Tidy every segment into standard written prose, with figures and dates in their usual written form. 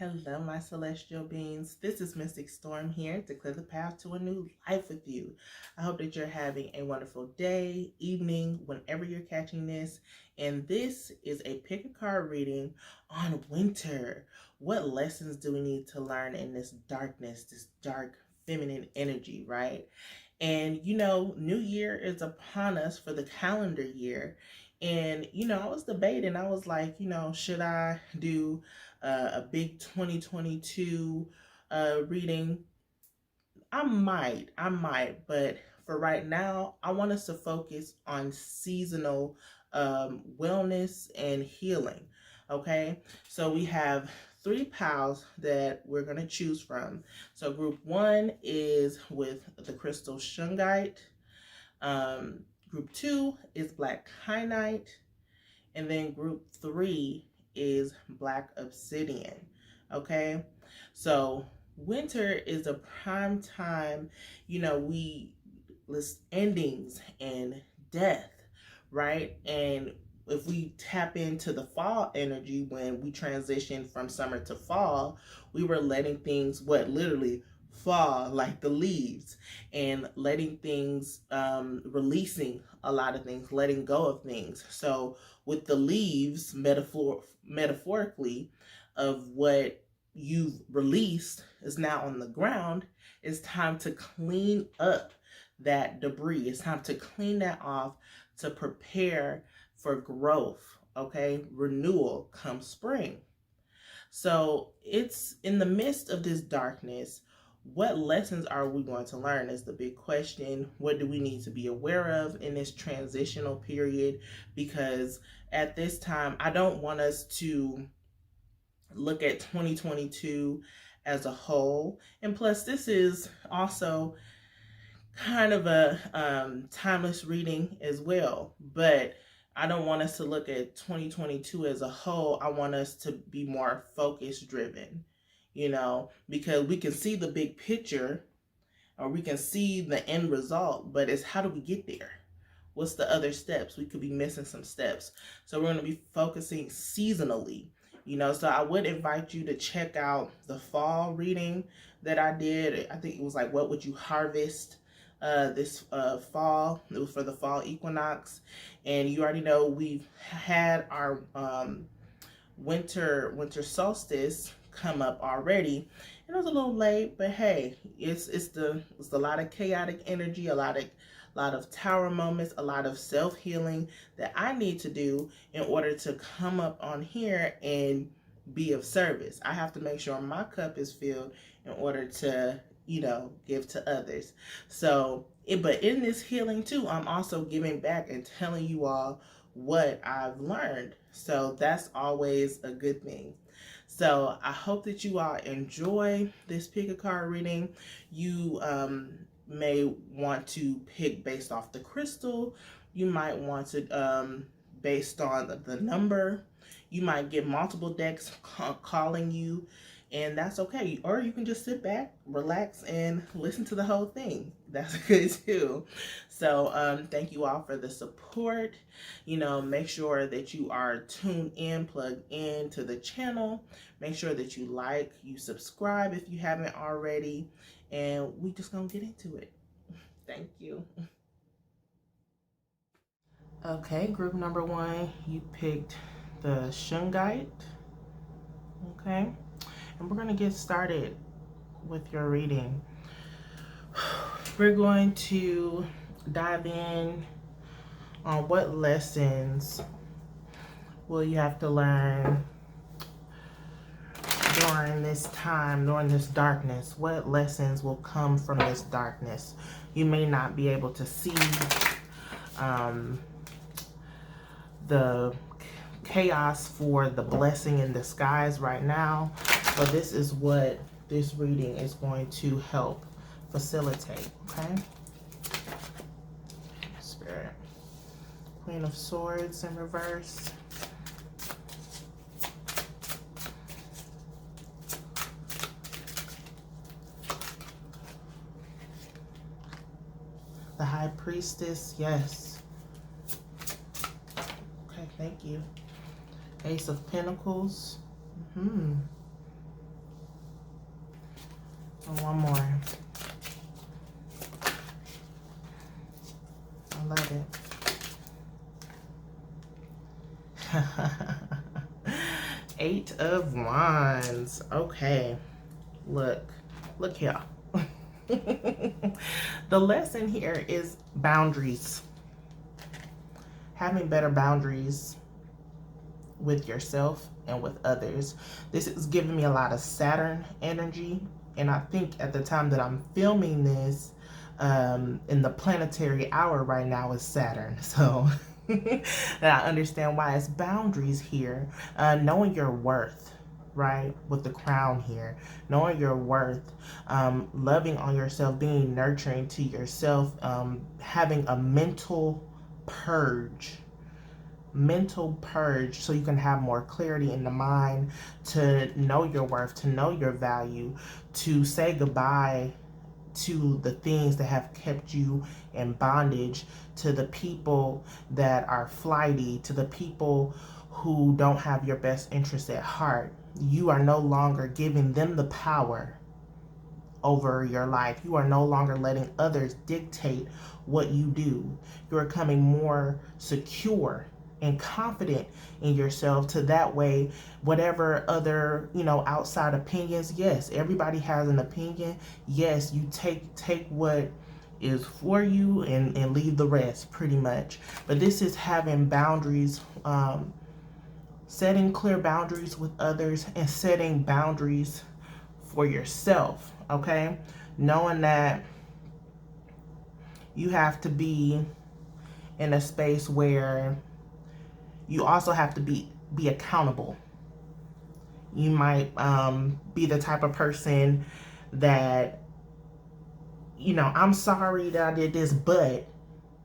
Hello, my celestial beings. This is Mystic Storm here to clear the path to a new life with you. I hope that you're having a wonderful day, evening, whenever you're catching this. And this is a pick a card reading on winter. What lessons do we need to learn in this darkness, this dark feminine energy, right? And New Year is upon us for the calendar year. And I was debating. I was like, should I do a big 2022 reading? I might, but for right now, I want us to focus on seasonal wellness and healing. Okay, so we have 3 piles that we're going to choose from. So group 1 is with the crystal Shungite. Group 2 is black Kyanite. And then group 3 is black Obsidian. Okay, so winter is a prime time, we list endings and death, right? And if we tap into the fall energy, when we transition from summer to fall, we were letting things literally fall, like the leaves, and letting things releasing a lot of things, letting go of things. So with the leaves, metaphorically, of what you've released is now on the ground, it's time to clean up that debris. It's time to clean that off to prepare for growth, okay? Renewal come spring. So it's in the midst of this darkness. What lessons are we going to learn is the big question. What do we need to be aware of in this transitional period? Because at this time, I don't want us to look at 2022 as a whole. And plus, this is also kind of a timeless reading as well. But I don't want us to look at 2022 as a whole. I want us to be more focus driven, because we can see the big picture, or we can see the end result, but it's how do we get there? What's the other steps? We could be missing some steps. So we're going to be focusing seasonally, so I would invite you to check out the fall reading that I did. I think it was like, what would you harvest this fall? It was for the fall equinox. And you already know we've had our winter solstice come up already, and it was a little late, but hey, it's a lot of chaotic energy, a lot of tower moments, a lot of self-healing that I need to do in order to come up on here and be of service. I have to make sure my cup is filled in order to give to others. So but in this healing too, I'm also giving back and telling you all what I've learned. So that's always a good thing. So I hope that you all enjoy this pick a card reading. You may want to pick based off the crystal. You might want to based on the number. You might get multiple decks calling you, and that's okay. Or you can just sit back, relax, and listen to the whole thing. That's good too. So thank you all for the support. Make sure that you are tuned in, plugged in to the channel. Make sure that you like, you subscribe if you haven't already, and we just gonna get into it. Thank you. Okay, group number 1, you picked the Shungite. Okay, and we're gonna get started with your reading. We're going to dive in on what lessons will you have to learn during this time, during this darkness. What lessons will come from this darkness? You may not be able to see the chaos for the blessing in disguise right now, but this is what this reading is going to help facilitate. Okay, Spirit, Queen of Swords in reverse, the High Priestess. Yes. Okay, thank you. Ace of Pentacles. One more. I love it. 8 of Wands. Okay. Look here. The lesson here is boundaries. Having better boundaries with yourself and with others. This is giving me a lot of Saturn energy. And I think at the time that I'm filming this, in the planetary hour right now is Saturn. So I understand why it's boundaries here. Knowing your worth, right? With the crown here. Knowing your worth. Loving on yourself. Being nurturing to yourself. Having a mental purge so you can have more clarity in the mind, to know your worth, to know your value, to say goodbye to the things that have kept you in bondage, to the people that are flighty, to the people who don't have your best interests at heart. You are no longer giving them the power over your life. You are no longer letting others dictate what you do. You are becoming more secure and confident in yourself, to that way whatever other outside opinions, yes, everybody has an opinion, yes, you take what is for you and leave the rest, pretty much. But this is having boundaries, setting clear boundaries with others and setting boundaries for yourself. Okay, knowing that you have to be in a space where you also have to be accountable. You might be the type of person that, I'm sorry that I did this, but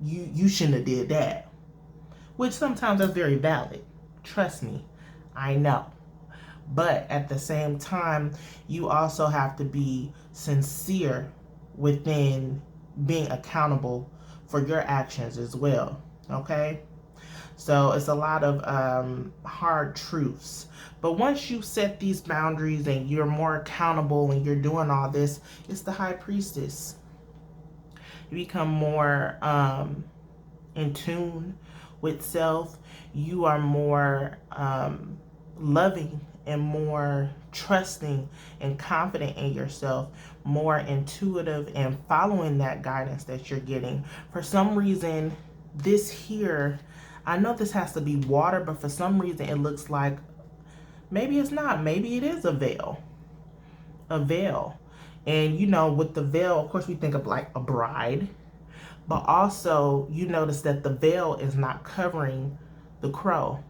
you shouldn't have did that. Which sometimes that's very valid. Trust me, I know. But at the same time, you also have to be sincere within being accountable for your actions as well. Okay? So it's a lot of hard truths. But once you set these boundaries and you're more accountable and you're doing all this, it's the High Priestess. You become more in tune with self. You are more loving and more trusting and confident in yourself, more intuitive and following that guidance that you're getting. For some reason, this here, I know this has to be water, but for some reason it looks like, maybe it's not, maybe it is a veil. A veil. And with the veil, of course we think of like a bride, but also you notice that the veil is not covering the crow.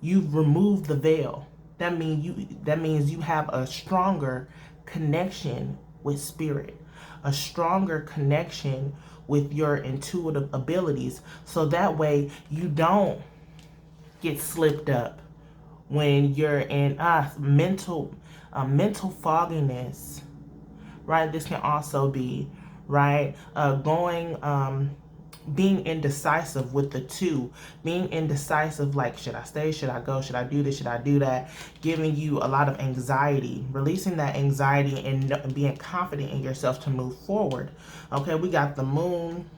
You've removed the veil. That means you have a stronger connection with spirit, a stronger connection with your intuitive abilities, so that way you don't get slipped up when you're in mental fogginess, right? This can also be, right, being indecisive with the two, being indecisive, like, should I stay, should I go, should I do this, should I do that, giving you a lot of anxiety, releasing that anxiety and being confident in yourself to move forward. Okay, we got the moon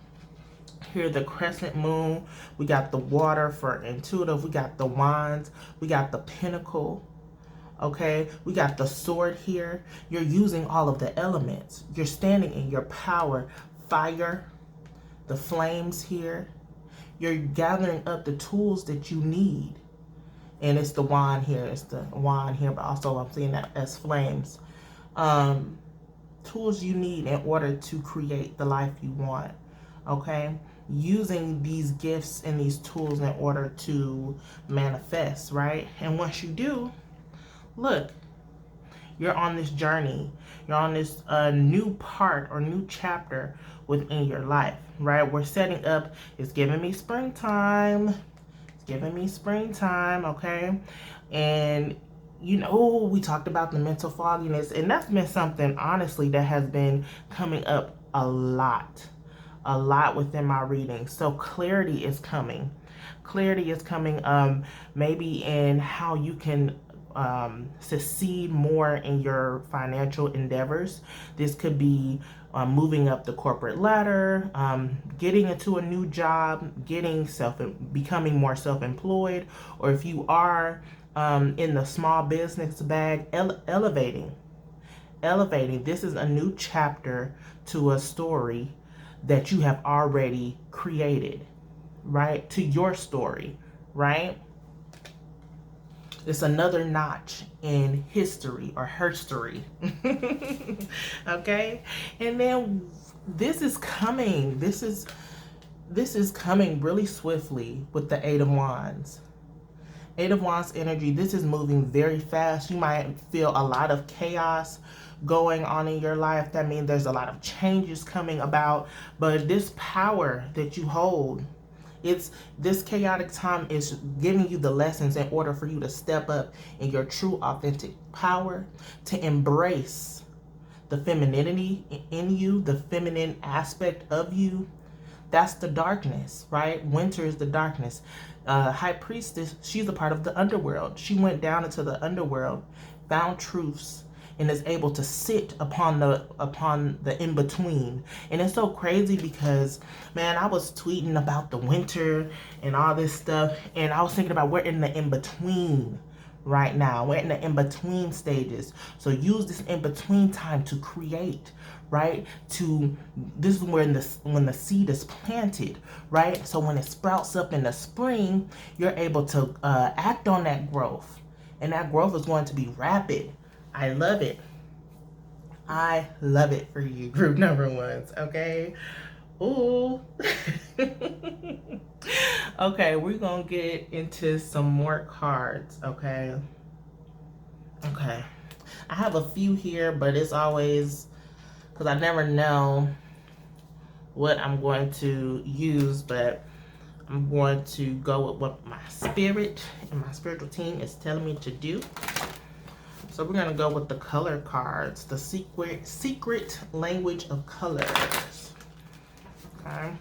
here, the crescent moon, we got the water for intuitive, we got the wands, we got the pentacle. Okay, we got the sword here. You're using all of the elements. You're standing in your power. Fire, the flames here. You're gathering up the tools that you need. And it's the wand here. It's the wand here, but also I'm seeing that as flames. Tools you need in order to create the life you want. Okay? Using these gifts and these tools in order to manifest, right? And once you do, look, you're on this journey. You're on this new part or new chapter within your life, right? We're setting up. It's giving me springtime. It's giving me springtime, okay? And, we talked about the mental fogginess. And that's been something, honestly, that has been coming up a lot within my reading. So clarity is coming. Clarity is coming, maybe in how you can succeed more in your financial endeavors. This could be moving up the corporate ladder, getting into a new job, becoming more self-employed, or if you are in the small business bag, elevating. This is a new chapter to a story that you have already created, right? To your story, right? It's another notch in history or herstory. Okay? And then this is coming. This is coming really swiftly with the Eight of Wands. Eight of Wands energy, this is moving very fast. You might feel a lot of chaos going on in your life. That means there's a lot of changes coming about. But this power that you hold, this chaotic time is giving you the lessons in order for you to step up in your true authentic power, to embrace the femininity in you, the feminine aspect of you. That's the darkness, right? Winter is the darkness. High Priestess, she's a part of the underworld. She went down into the underworld, found truths, and is able to sit upon the in-between. And it's so crazy because, man, I was tweeting about the winter and all this stuff, and I was thinking about we're in the in-between right now. We're in the in-between stages. So use this in-between time to create, right? This is when the seed is planted, right? So when it sprouts up in the spring, you're able to act on that growth. And that growth is going to be rapid. I love it. I love it for you, group number ones, okay? Ooh. Okay, we're going to get into some more cards, okay? Okay. I have a few here, but it's always, because I never know what I'm going to use, but I'm going to go with what my spirit and my spiritual team is telling me to do. So we're going to go with the color cards, the secret language of colors. Okay.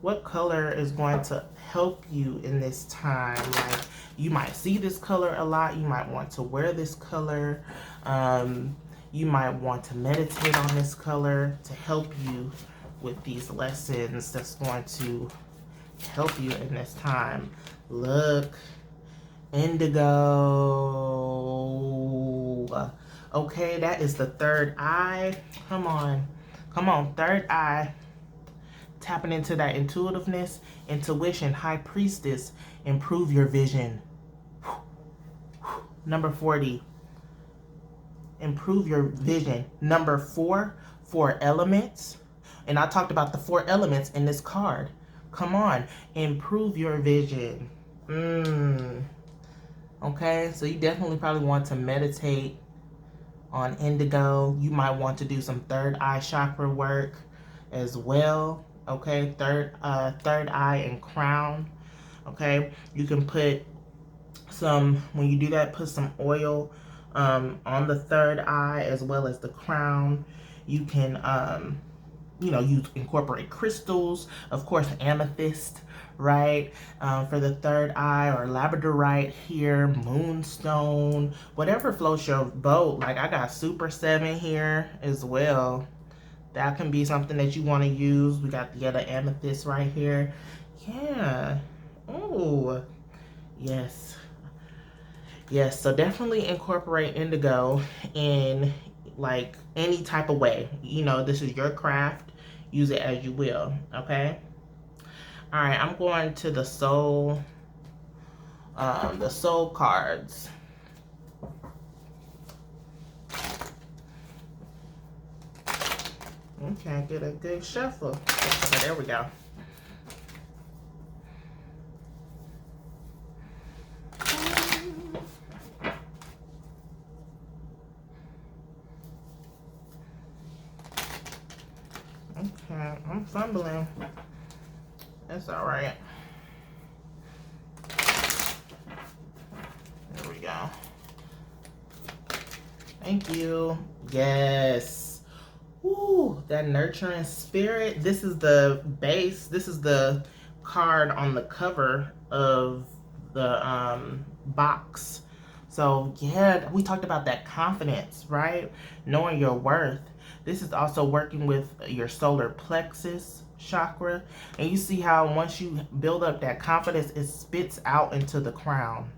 What color is going to help you in this time? Like, you might see this color a lot. You might want to wear this color. You might want to meditate on this color to help you with these lessons that's going to help you in this time. Look. Indigo. Okay, that is the third eye. Come on, third eye. Tapping into that intuitiveness, intuition. High Priestess, improve your vision. Number 40, improve your vision. Number 4, 4 elements. And I talked about the 4 elements in this card. Come on, improve your vision. Okay, so you definitely probably want to meditate on indigo. You might want to do some third eye chakra work as well. Okay, third eye and crown. Okay, you can put some, when you do that, put some oil on the third eye as well as the crown. You can you incorporate crystals, of course, amethyst, right? For the third eye, or labradorite here, moonstone, whatever floats your boat. Like, I got Super 7 here as well. That can be something that you want to use. We got the other amethyst right here. Yeah. Oh, yes. Yes, so definitely incorporate indigo in like any type of way. You know, this is your craft. Use it as you will, okay? All right, I'm going to the soul cards. Okay, get a good shuffle. Okay, there we go. Okay, I'm fumbling. That's all right. There we go. Thank you. Yes. Ooh, that nurturing spirit. This is the base. This is the card on the cover of the box. So yeah, we talked about that confidence, right? Knowing your worth. This is also working with your solar plexus chakra. And you see how once you build up that confidence, it spits out into the crown.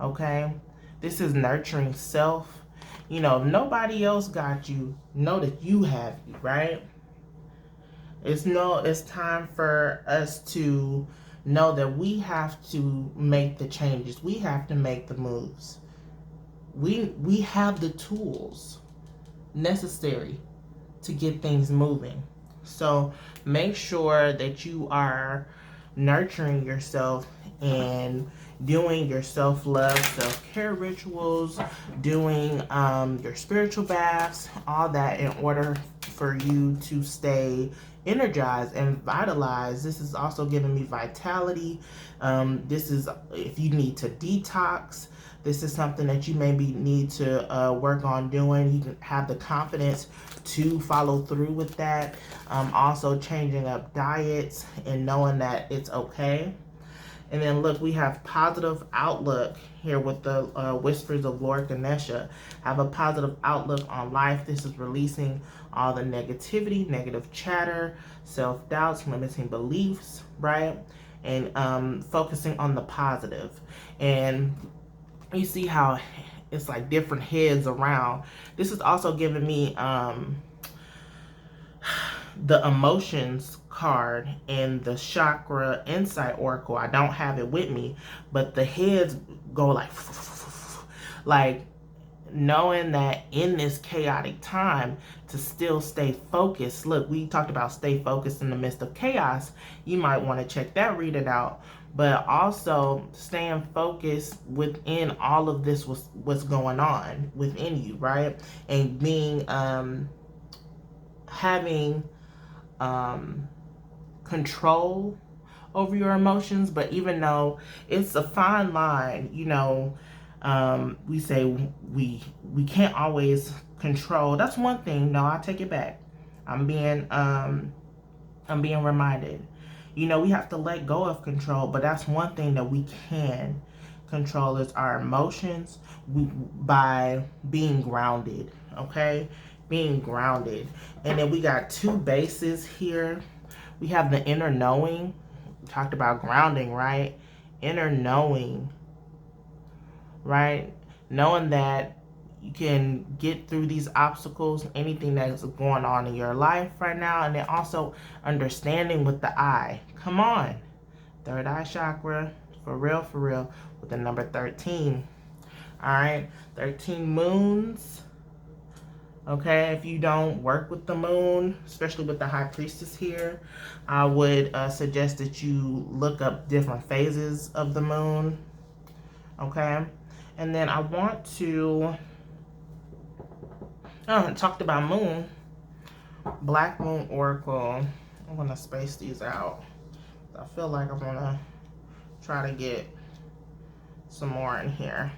Okay? This is nurturing self. You know, nobody else got you. Know that you have you, right? It's time for us to know that we have to make the changes. We have to make the moves. We have the tools necessary to get things moving. So make sure that you are nurturing yourself and doing your self-love, self-care rituals, doing your spiritual baths, all that in order for you to stay energized and vitalized. This is also giving me vitality. This is if you need to detox. This is something that you maybe need to work on doing. You can have the confidence to follow through with that. Also changing up diets and knowing that it's okay. And then look, we have positive outlook here with the whispers of Lord Ganesha. Have a positive outlook on life. This is releasing all the negativity, negative chatter, self-doubts, limiting beliefs, right? And focusing on the positive. And you see how it's like different heads around. This is also giving me the emotions card and the chakra insight oracle. I don't have it with me, but the heads go like knowing that in this chaotic time to still stay focused. Look, we talked about stay focused in the midst of chaos. You might want to check that reading out, but also staying focused within all of this, what's going on within you, right? And being having control over your emotions. But even though it's a fine line, you know, we say we can't always control. That's one thing. No, I take it back. I'm being reminded. You know, we have to let go of control, but that's one thing that we can control is our emotions by being grounded, okay? Being grounded. And then we got two bases here. We have the inner knowing. We talked about grounding, right? Inner knowing, right? Knowing that you can get through these obstacles, anything that's going on in your life right now. And then also understanding with the eye. Come on. Third eye chakra, for real, with the number 13. All right, 13 moons. Okay, if you don't work with the moon, especially with the high priestess here, I would suggest that you look up different phases of the moon. Okay, and then I want to talked about moon, black moon oracle. I'm gonna space these out. I feel like I'm gonna try to get some more in here.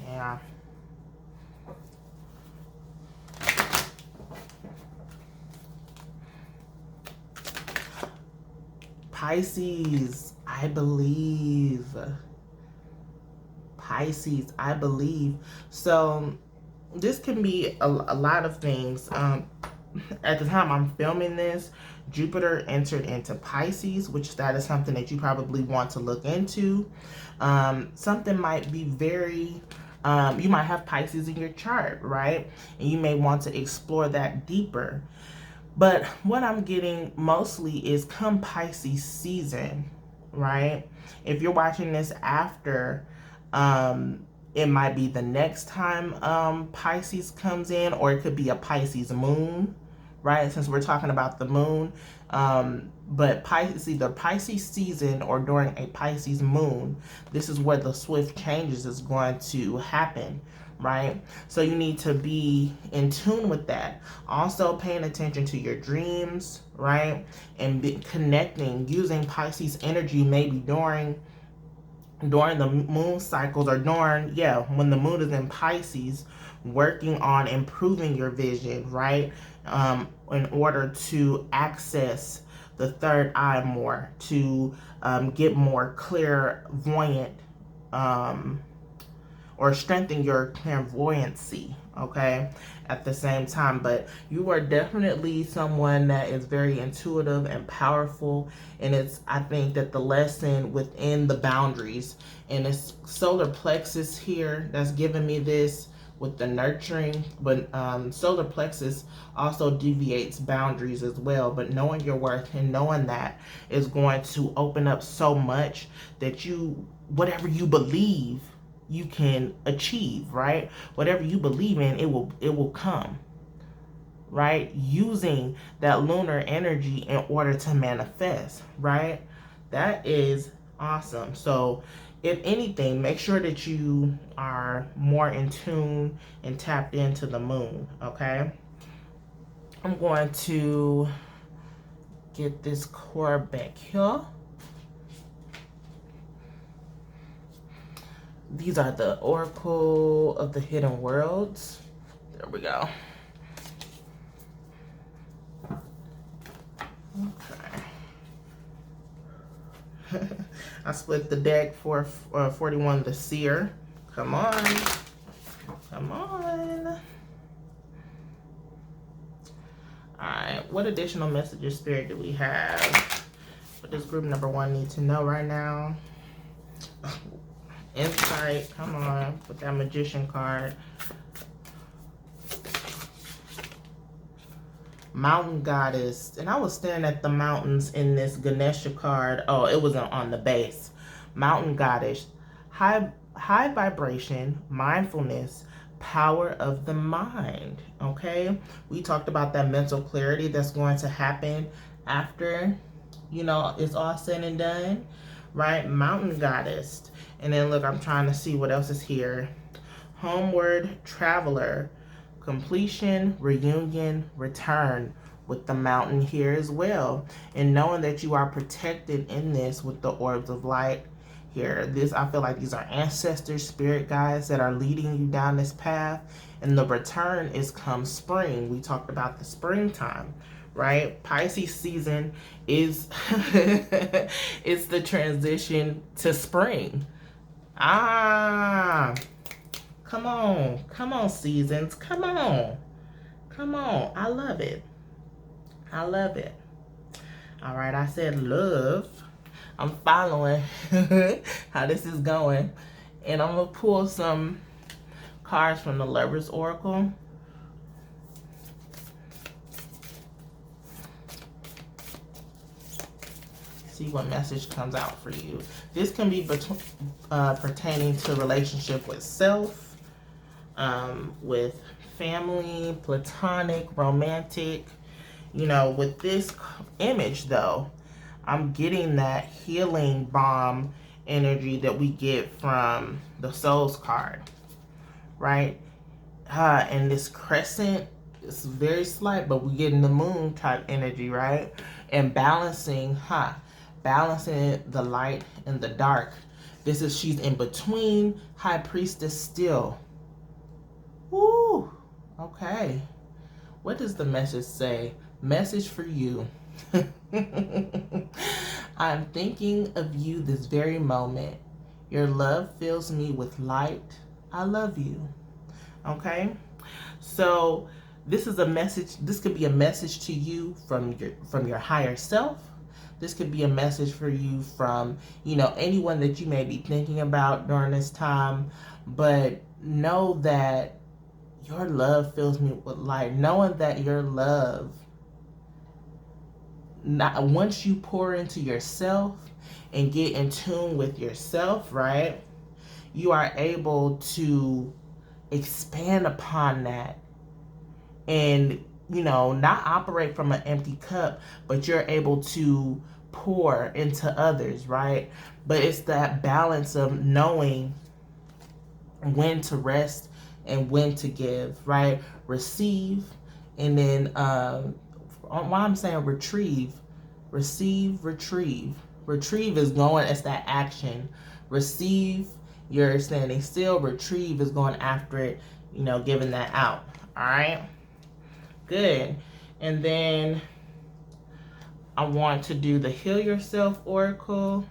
Yeah. Pisces, I believe. Pisces, I believe. So this can be a lot of things. At the time I'm filming this, Jupiter entered into Pisces, which that is something that you probably want to look into. Something might be very, you might have Pisces in your chart, right? And you may want to explore that deeper. But what I'm getting mostly is come Pisces season, right? If you're watching this after, it might be the next time Pisces comes in, or it could be a Pisces moon, right? Since we're talking about the moon. But Pisces, either Pisces season or during a Pisces moon, this is where the swift changes is going to happen, right? So you need to be in tune with that. Also paying attention to your dreams, right? And connecting, using Pisces energy maybe during the moon cycles, or during, when the moon is in Pisces, working on improving your vision, right? In order to access the third eye more, to get more clairvoyant, or strengthen your clairvoyancy, okay, at the same time. But you are definitely someone that is very intuitive and powerful, and I think that the lesson within the boundaries, and it's solar plexus here that's giving me this with the nurturing, but solar plexus also deviates boundaries as well. But knowing your worth and knowing that is going to open up so much that whatever you believe, you can achieve, right? Whatever you believe in, it will come, right? Using that lunar energy in order to manifest, right? That is awesome. So if anything, make sure that you are more in tune and tapped into the moon, okay? I'm going to get this cord back here. These are the Oracle of the Hidden Worlds. There we go. Okay. I split the deck for 41 the Seer. Come on. Come on. Alright, what additional messages, Spirit, do we have? What does group number 1 need to know right now? Insight, come on, with that Magician card. Mountain Goddess, and I was staring at the mountains in this Ganesha card. Oh, it wasn't on the base. Mountain Goddess, high vibration, mindfulness, power of the mind, okay? We talked about that mental clarity that's going to happen after, it's all said and done, right? Mountain Goddess. And then look, I'm trying to see what else is here. Homeward Traveler, completion, reunion, return, with the mountain here as well. And knowing that you are protected in this with the orbs of light here. I feel like these are ancestors, spirit guides that are leading you down this path. And the return is come spring. We talked about the springtime, right? Pisces season is it's the transition to spring. Come on, seasons, come on, I love it. All right, I said love. I'm following how this is going, and I'm gonna pull some cards from the Lover's Oracle. See what message comes out for you. This can be pertaining to relationship with self, with family, platonic, romantic. With this image though, I'm getting that healing balm energy that we get from the Souls card, right? And this crescent is very slight, but we're getting the moon type energy, right? And balancing the light and the dark. She's in between High Priestess still. Woo! Okay. What does the message say? Message for you. I'm thinking of you this very moment. Your love fills me with light. I love you. Okay? So this is a message. This could be a message to you from your higher self. This could be a message for you from, anyone that you may be thinking about during this time. But know that your love fills me with light. Knowing that your love, once you pour into yourself and get in tune with yourself, right, you are able to expand upon that and, not operate from an empty cup, but you're able to pour into others, right? But it's that balance of knowing when to rest and when to give, right? Receive, and then why I'm saying retrieve, receive, retrieve. Retrieve is going as that action. Receive you're standing still. Retrieve is going after it, you know, giving that out. All right, good. And then I want to do the Heal Yourself Oracle.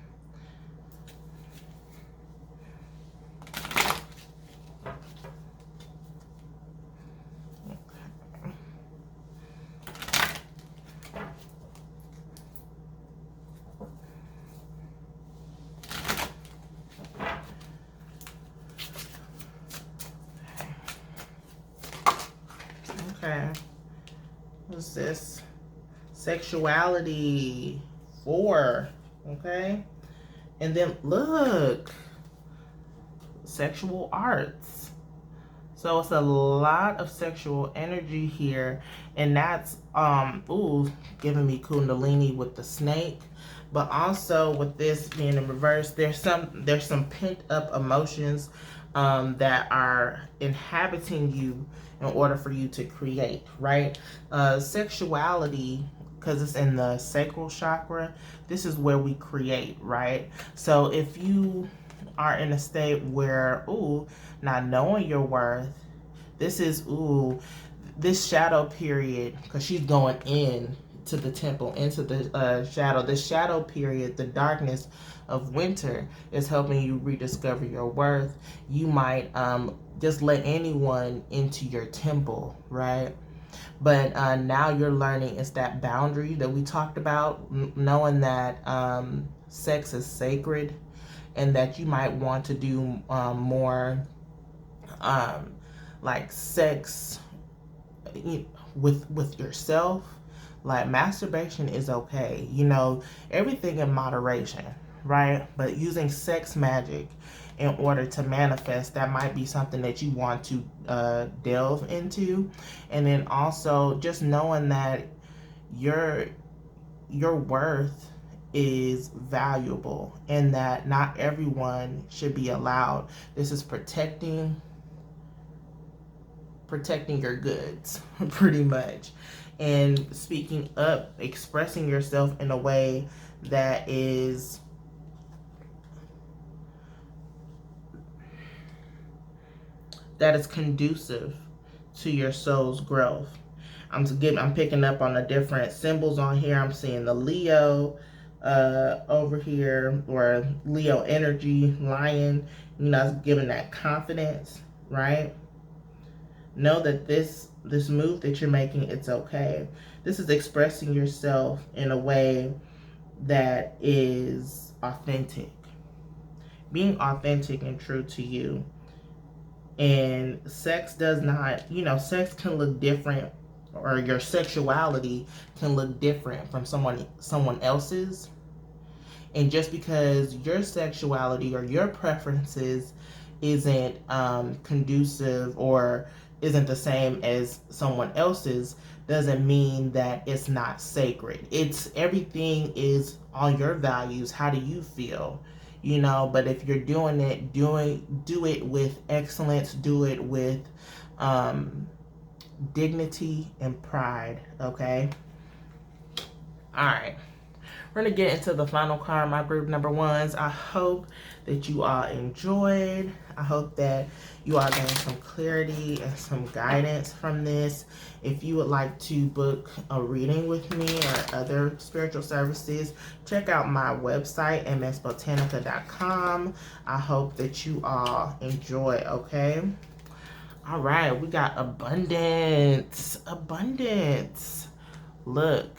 Okay, what's this? Sexuality 4. Okay, and then look, sexual arts. So it's a lot of sexual energy here, and that's ooh, giving me Kundalini with the snake. But also with this being in reverse, there's some pent up emotions that are inhabiting you in order for you to create, right? Sexuality, because it's in the sacral chakra, this is where we create, right? So if you are in a state where, ooh, not knowing your worth, this is, ooh, this shadow period, because she's going in to the temple, into the shadow. This shadow period, the darkness of winter, is helping you rediscover your worth. You might just let anyone into your temple, right? But now you're learning it's that boundary that we talked about, knowing that sex is sacred, and that you might want to do more like sex with yourself. Like masturbation is okay, you know, everything in moderation, right? But using sex magic in order to manifest, that might be something that you want to delve into. And then also just knowing that your worth is valuable, and that not everyone should be allowed. This is protecting your goods, pretty much. And speaking up, expressing yourself in a way that is conducive to your soul's growth. I'm picking up on the different symbols on here. I'm seeing the Leo over here, or Leo energy, lion, you know, it's giving that confidence, right? Know that this move that you're making, it's okay. This is expressing yourself in a way that is authentic. Being authentic and true to you. And sex does not, you know, sex can look different, or your sexuality can look different from someone else's. And just because your sexuality or your preferences isn't conducive or isn't the same as someone else's, doesn't mean that it's not sacred. It's everything is on your values. How do you feel? You know, but if you're doing it, do it with excellence, do it with dignity and pride, okay? All right. We're going to get into the final card, my group number ones. I hope that you all enjoyed. I hope that you all gained some clarity and some guidance from this. If you would like to book a reading with me or other spiritual services, check out my website, msbotanica.com. I hope that you all enjoy, okay? All right, we got abundance. Abundance. Look.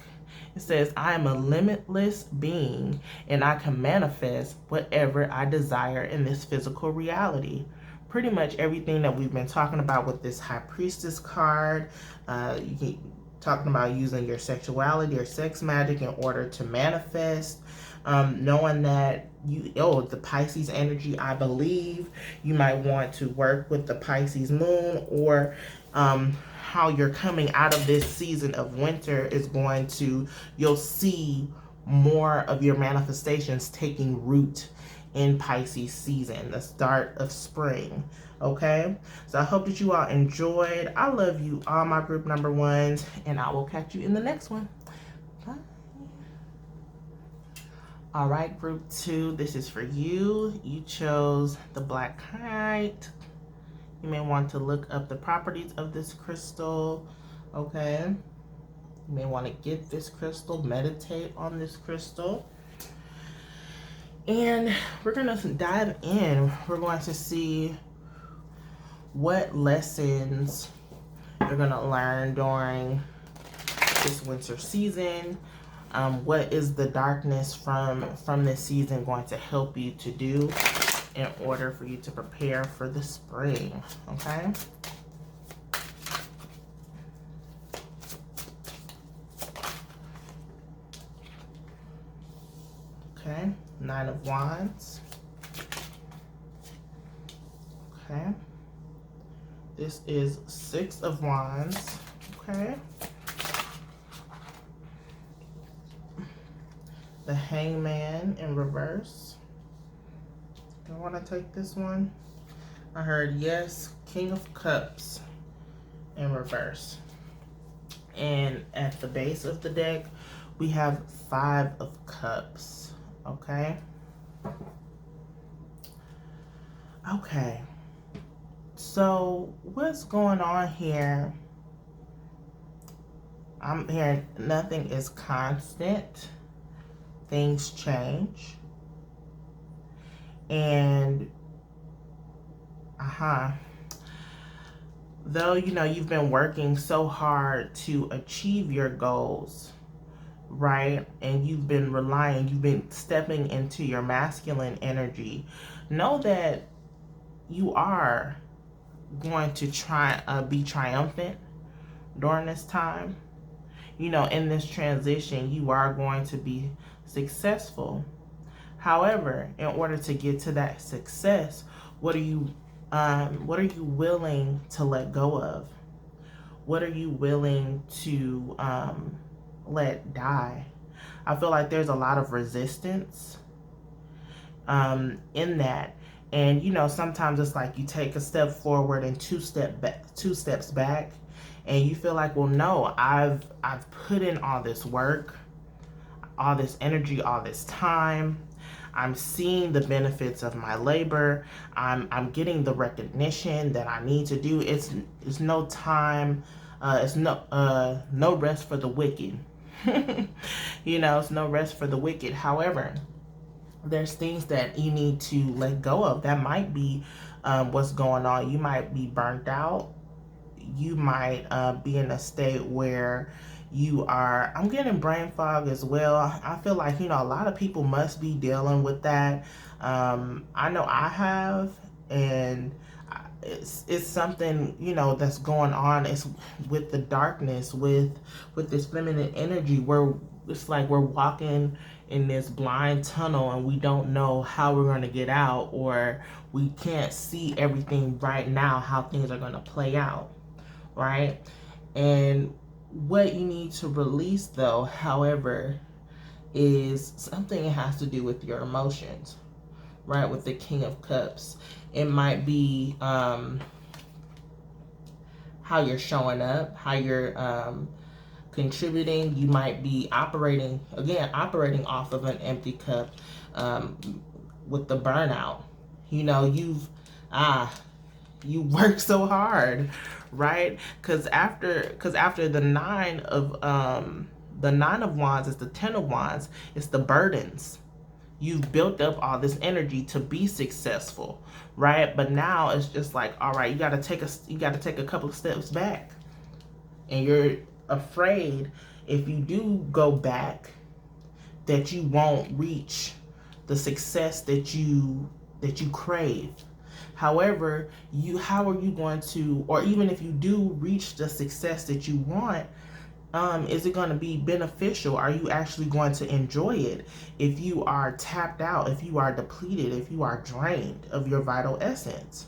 It says, I am a limitless being, and I can manifest whatever I desire in this physical reality. Pretty much everything that we've been talking about with this High Priestess card. You can talking about using your sexuality or sex magic in order to manifest. Knowing that the Pisces energy, I believe you might want to work with the Pisces moon, or how you're coming out of this season of winter is going to, you'll see more of your manifestations taking root in Pisces season, the start of spring, okay? So I hope that you all enjoyed. I love you all, my group number ones, and I will catch you in the next one. Bye. All right, group 2, this is for you. You chose the black kyanite. You may want to look up the properties of this crystal, okay? You may want to get this crystal, meditate on this crystal. And we're going to dive in. We're going to see what lessons you're going to learn during this winter season. What is the darkness from this season going to help you to do in order for you to prepare for the spring, okay? Okay, 9 of Wands. Okay. This is 6 of Wands, okay? The Hangman in reverse. Do I want to take this one? I heard yes, King of Cups in reverse. And at the base of the deck, we have 5 of Cups, okay? Okay. So what's going on here? I'm hearing nothing is constant. Things change. And though you've been working so hard to achieve your goals, right? And you've been stepping into your masculine energy. Know that you are going to be triumphant during this time. In this transition, you are going to be successful. However, in order to get to that success, what are you willing to let go of? What are you willing to let die? I feel like there's a lot of resistance in that. And sometimes it's like you take a step forward and two steps back, and you feel like, well, no, I've put in all this work, all this energy, all this time. I'm seeing the benefits of my labor. I'm getting the recognition that I need to do. It's no time. It's no rest for the wicked. It's no rest for the wicked. However, there's things that you need to let go of. That might be what's going on. You might be burnt out. You might be in a state where you are, I'm getting brain fog as well. I feel like, a lot of people must be dealing with that. I know I have, and it's something, that's going on. It's with the darkness, with this feminine energy, where it's like we're walking in this blind tunnel and we don't know how we're going to get out, or we can't see everything right now, how things are going to play out, right? And what you need to release, though, however, is something that has to do with your emotions, right? With the King of Cups, it might be how you're showing up, how you're contributing. You might be operating off of an empty cup with the burnout. You work so hard, right? Because after the 9 of Wands is the 10 of Wands. It's the burdens. You've built up all this energy to be successful, right? But now it's just like, all right, you got to take a couple of steps back, and you're afraid if you do go back that you won't reach the success that you crave. However, how are you going to, or even if you do reach the success that you want, is it going to be beneficial? Are you actually going to enjoy it if you are tapped out, if you are depleted, if you are drained of your vital essence?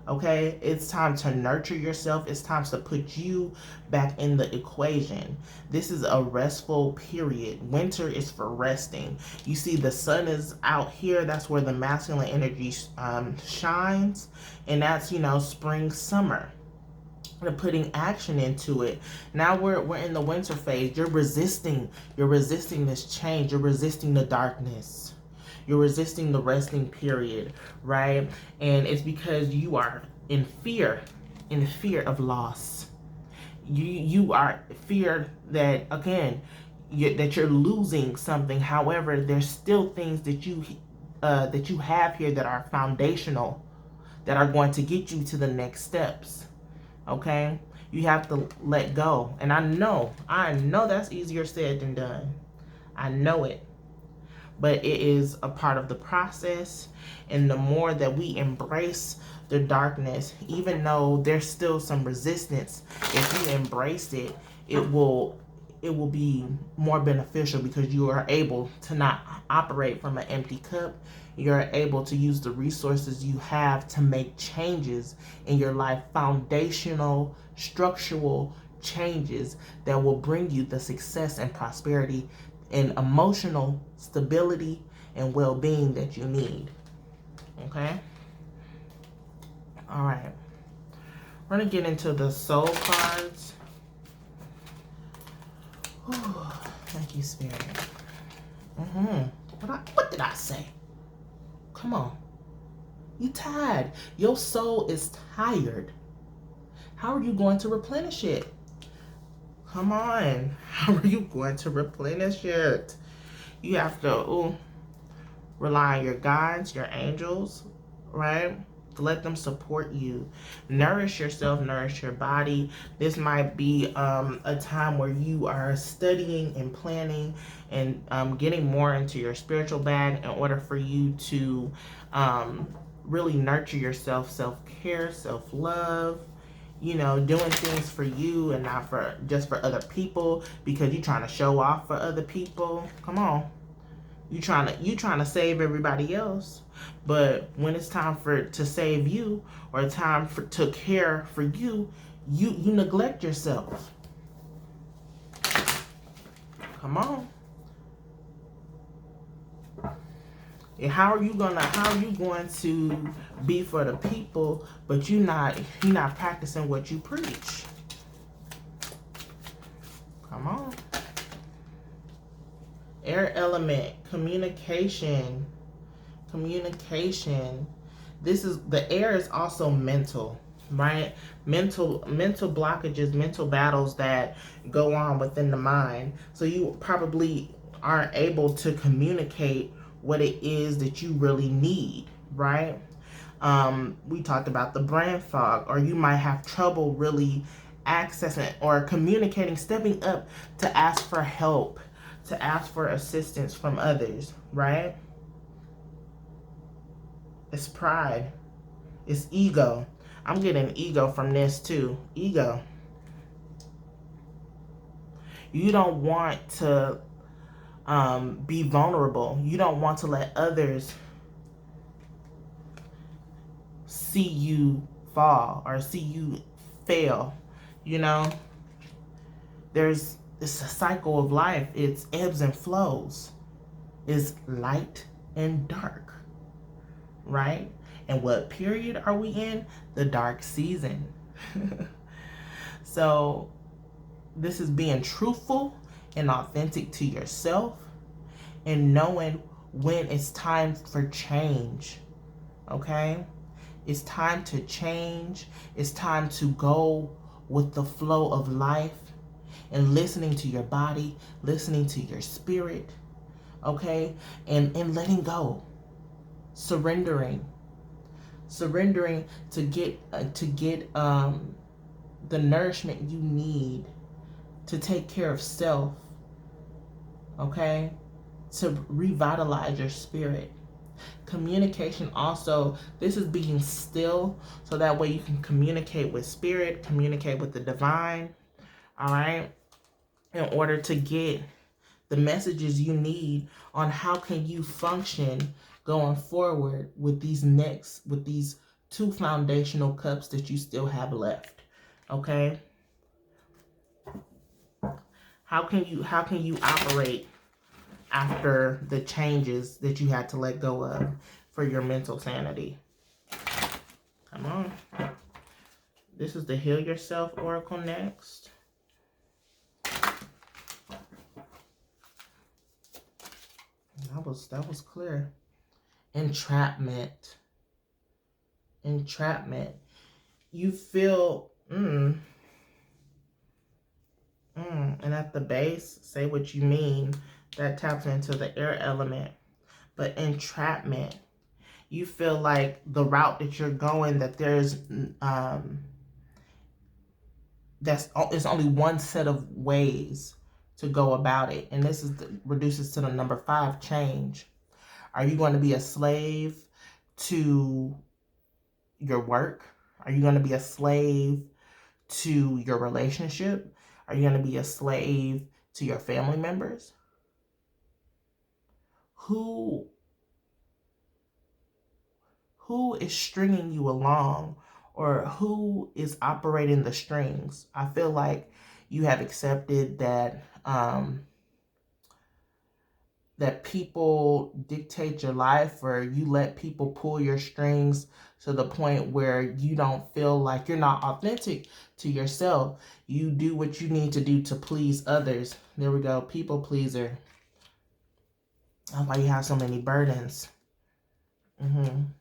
Okay, it's time to nurture yourself. It's time to put you back in the equation. This is a restful period. Winter is for resting. You see, the sun is out here. That's where the masculine energy shines. And that's, spring, summer. and putting action into it. Now we're in the winter phase. You're resisting this change. You're resisting the darkness. You're resisting the resting period, right? And it's because you are in fear of loss. You are fear that, again, that you're losing something. However, there's still things that you have here that are foundational, that are going to get you to the next steps. Okay, you have to let go. And I know that's easier said than done. I know it. But it is a part of the process. And the more that we embrace the darkness, even though there's still some resistance, if you embrace it, it will be more beneficial, because you are able to not operate from an empty cup. You're able to use the resources you have to make changes in your life, foundational, structural changes that will bring you the success and prosperity and emotional stability and well-being that you need. Okay? All right. We're going to get into the soul cards. Whew. Thank you, Spirit. What did I say? Come on. You tired. Your soul is tired. How are you going to replenish it? Come on. How are you going to replenish it? You have to rely on your guides, your angels, right? To let them support you. Nourish yourself, nourish your body. This might be a time where you are studying and planning and getting more into your spiritual bag in order for you to really nurture yourself, self-care, self-love, doing things for you and not for just for other people because you're trying to show off for other people. Come on. You trying to save everybody else, but when it's time to save you, or time to care for you, you neglect yourself. Come on. And how are you going to be for the people, but you're not practicing what you preach? Come on. Air element, communication. The air is also mental, right? Mental blockages, mental battles that go on within the mind. So you probably aren't able to communicate what it is that you really need, right? We talked about the brain fog, or you might have trouble really accessing or communicating, stepping up to ask for help, to ask for assistance from others, right? It's pride. It's ego. I'm getting ego from this too. Ego. You don't want to be vulnerable. You don't want to let others see you fall or see you fail. It's a cycle of life. It's ebbs and flows. It's light and dark, right? And what period are we in? The dark season. So this is being truthful and authentic to yourself and knowing when it's time for change, okay? It's time to change. It's time to go with the flow of life and listening to your body, listening to your spirit, okay? And letting go, surrendering to get the nourishment you need to take care of self, okay? To revitalize your spirit. Communication also, this is being still, so that way you can communicate with spirit, communicate with the divine, all right? In order to get the messages you need on how can you function going forward with these two foundational cups that you still have left, okay? How can you operate after the changes that you had to let go of for your mental sanity? Come on. This is the Heal Yourself Oracle next. That was clear. Entrapment. Entrapment. You feel, and at the base, say what you mean. That taps into the air element. But entrapment, you feel like the route that you're going, that there's, it's only one set of ways to go about it. And this is reduces to the number 5, change. Are you going to be a slave to your work? Are you going to be a slave to your relationship? Are you going to be a slave to your family members? Who is stringing you along, or who is operating the strings? I feel like you have accepted that that people dictate your life, or you let people pull your strings to the point where you don't feel like you're not authentic to yourself. You do what you need to do to please others. There we go. People pleaser. That's why you have so many burdens. And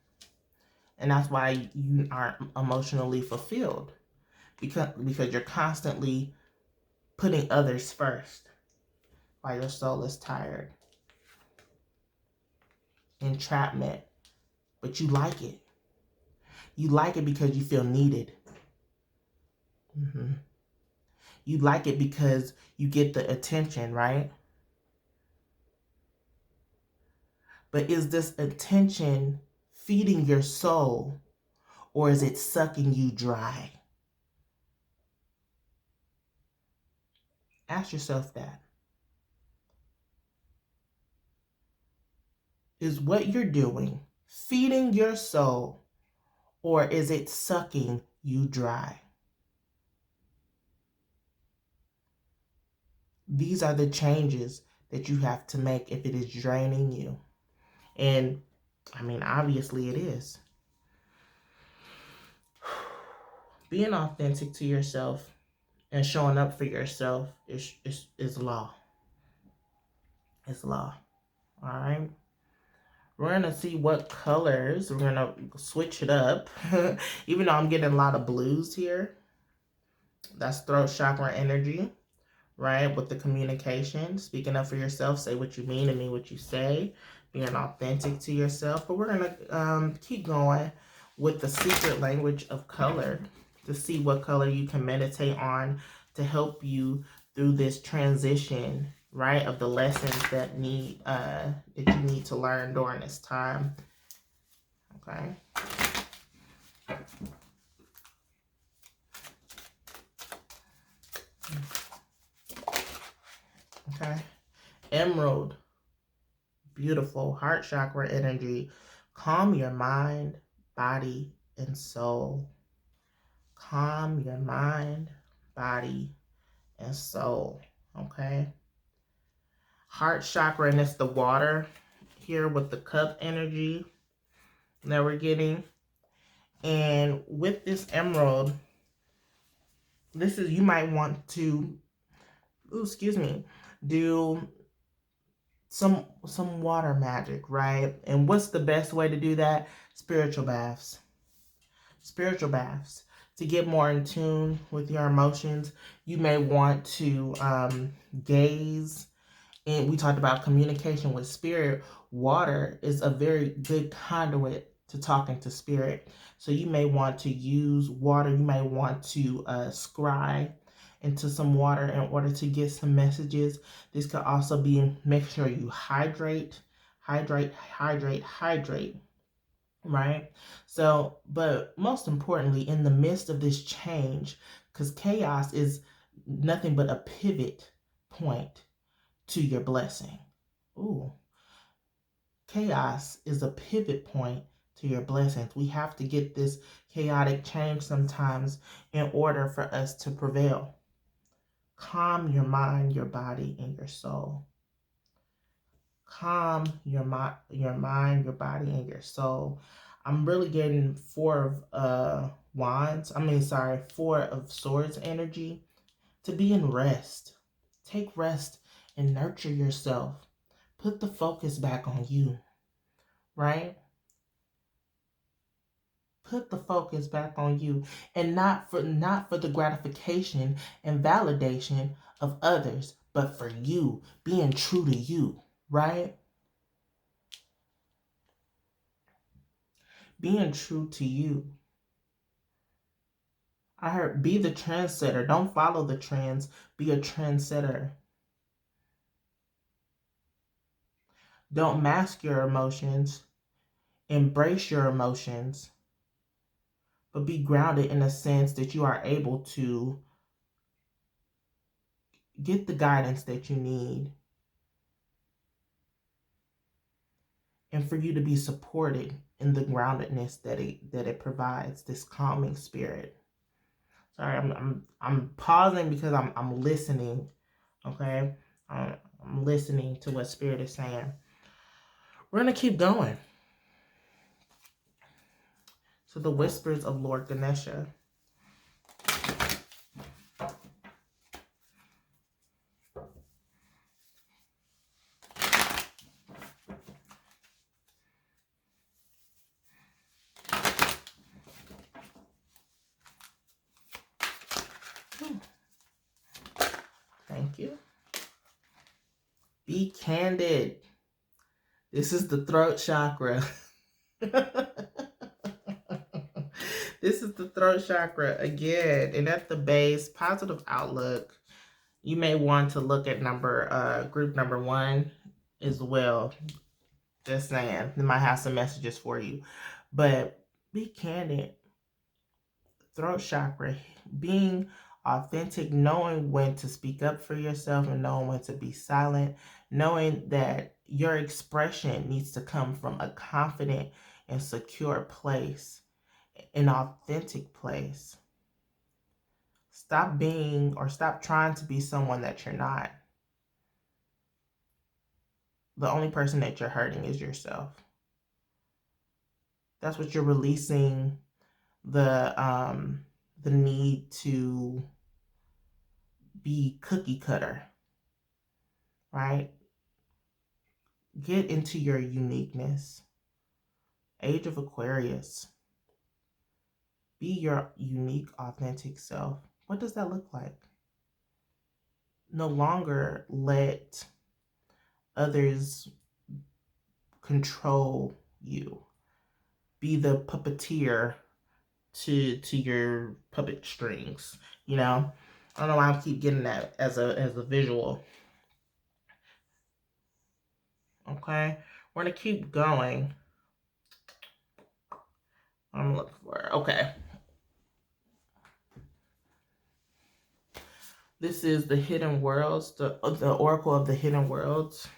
that's why you aren't emotionally fulfilled. Because you're constantly putting others first. Why your soul is tired. Entrapment. But you like it. You like it because you feel needed. You like it because you get the attention, right? But is this attention feeding your soul, or is it sucking you dry? Ask yourself that. Is what you're doing feeding your soul, or is it sucking you dry? These are the changes that you have to make if it is draining you. And, I mean, obviously it is. Being authentic to yourself and showing up for yourself is law. It's law. All right? We're going to see what colors. We're going to switch it up. Even though I'm getting a lot of blues here. That's throat chakra energy, right? With the communication. Speaking up for yourself. Say what you mean and mean what you say. Being authentic to yourself. But we're going to keep going with the secret language of color to see what color you can meditate on to help you through this transition, right, of the lessons that you need to learn during this time. Okay. Okay. Emerald. Beautiful. Heart chakra energy. Calm your mind, body, and soul. Calm your mind, body, and soul. Okay. Heart chakra, and it's the water here with the cup energy that we're getting. And with this emerald, this is, you might want to, do some water magic, right? And what's the best way to do that? Spiritual baths. Spiritual baths. To get more in tune with your emotions, you may want to gaze. And we talked about communication with spirit. Water is a very good conduit to talking to spirit. So you may want to use water. You may want to scry into some water in order to get some messages. This could also be, make sure you hydrate, right? So, but most importantly, in the midst of this change, because chaos is nothing but a pivot point to your blessing. Ooh. Chaos is a pivot point to your blessings. We have to get this chaotic change sometimes in order for us to prevail. Calm your mind, your body, and your soul. Calm your mind, your body, and your soul. I'm really getting 4 of Four of Swords energy, to be in rest. Take rest and nurture yourself. Put the focus back on you, right? Put the focus back on you, and not for the gratification and validation of others, but for you, being true to you, right? Being true to you. I heard be the trendsetter. Don't follow the trends. Be a trendsetter. Don't mask your emotions. Embrace your emotions. But be grounded in a sense that you are able to get the guidance that you need. And for you to be supported in the groundedness that it provides, this calming spirit. Sorry, I'm pausing because I'm listening. Okay, I'm listening to what Spirit is saying. We're gonna keep going. So the whispers of Lord Ganesha. Thank you. Be candid. This is the throat chakra. This is the throat chakra again. And at the base, positive outlook. You may want to look at group number 1 as well. Just saying. They might have some messages for you. But be candid. Throat chakra. Being authentic, knowing when to speak up for yourself and knowing when to be silent, knowing that your expression needs to come from a confident and secure place, an authentic place. Stop trying to be someone that you're not. The only person that you're hurting is yourself. That's what you're releasing, the need to be cookie cutter, right? Get into your uniqueness. Age of Aquarius. Be your unique, authentic self. What does that look like? No longer let others control you. Be the puppeteer to your puppet strings, you know? I don't know why I keep getting that as a visual. Okay? We're going to keep going. I'm looking for it. Okay. This is the Hidden Worlds, the Oracle of the Hidden Worlds.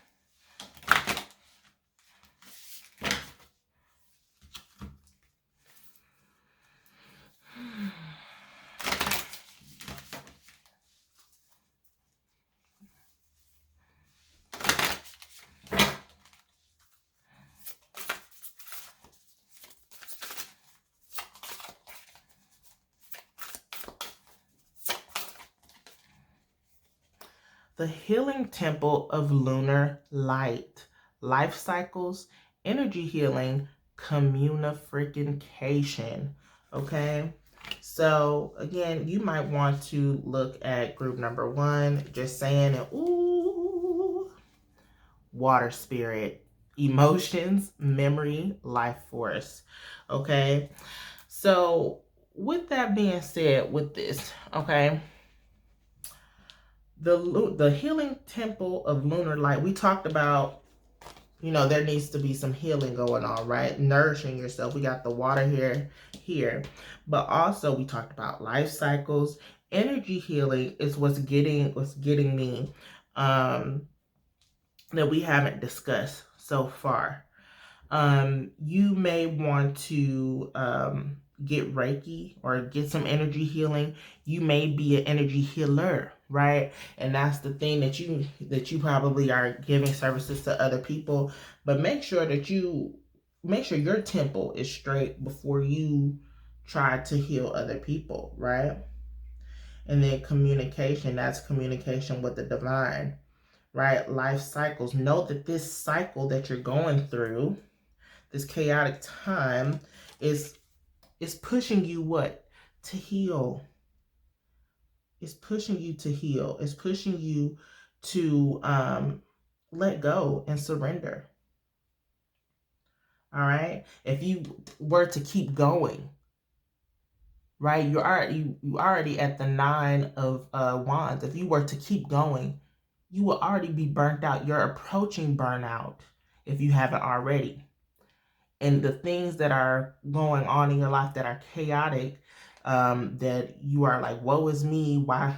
The Healing Temple of Lunar Light. Life cycles, energy healing, communication. Okay? So, again, you might want to look at group number 1. Just saying it. Ooh. Water spirit. Emotions, memory, life force. Okay? So, with that being said, with this, okay? The Healing Temple of Lunar Light, we talked about, there needs to be some healing going on, right? Nourishing yourself. We got the water here. But also we talked about life cycles. Energy healing is what's getting me that we haven't discussed so far. You may want to get Reiki or get some energy healing. You may be an energy healer, right? And that's the thing that you probably are giving services to other people. But make sure your temple is straight before you try to heal other people, right? And then communication, that's communication with the divine, right? Life cycles. Know that this cycle that you're going through, this chaotic time, is pushing you what? To heal. It's pushing you to heal. It's pushing you to let go and surrender. All right? If you were to keep going, right? You already at the 9 of wands. If you were to keep going, you will already be burnt out. You're approaching burnout if you haven't already. And the things that are going on in your life that are chaotic, that you are like, woe is me, why?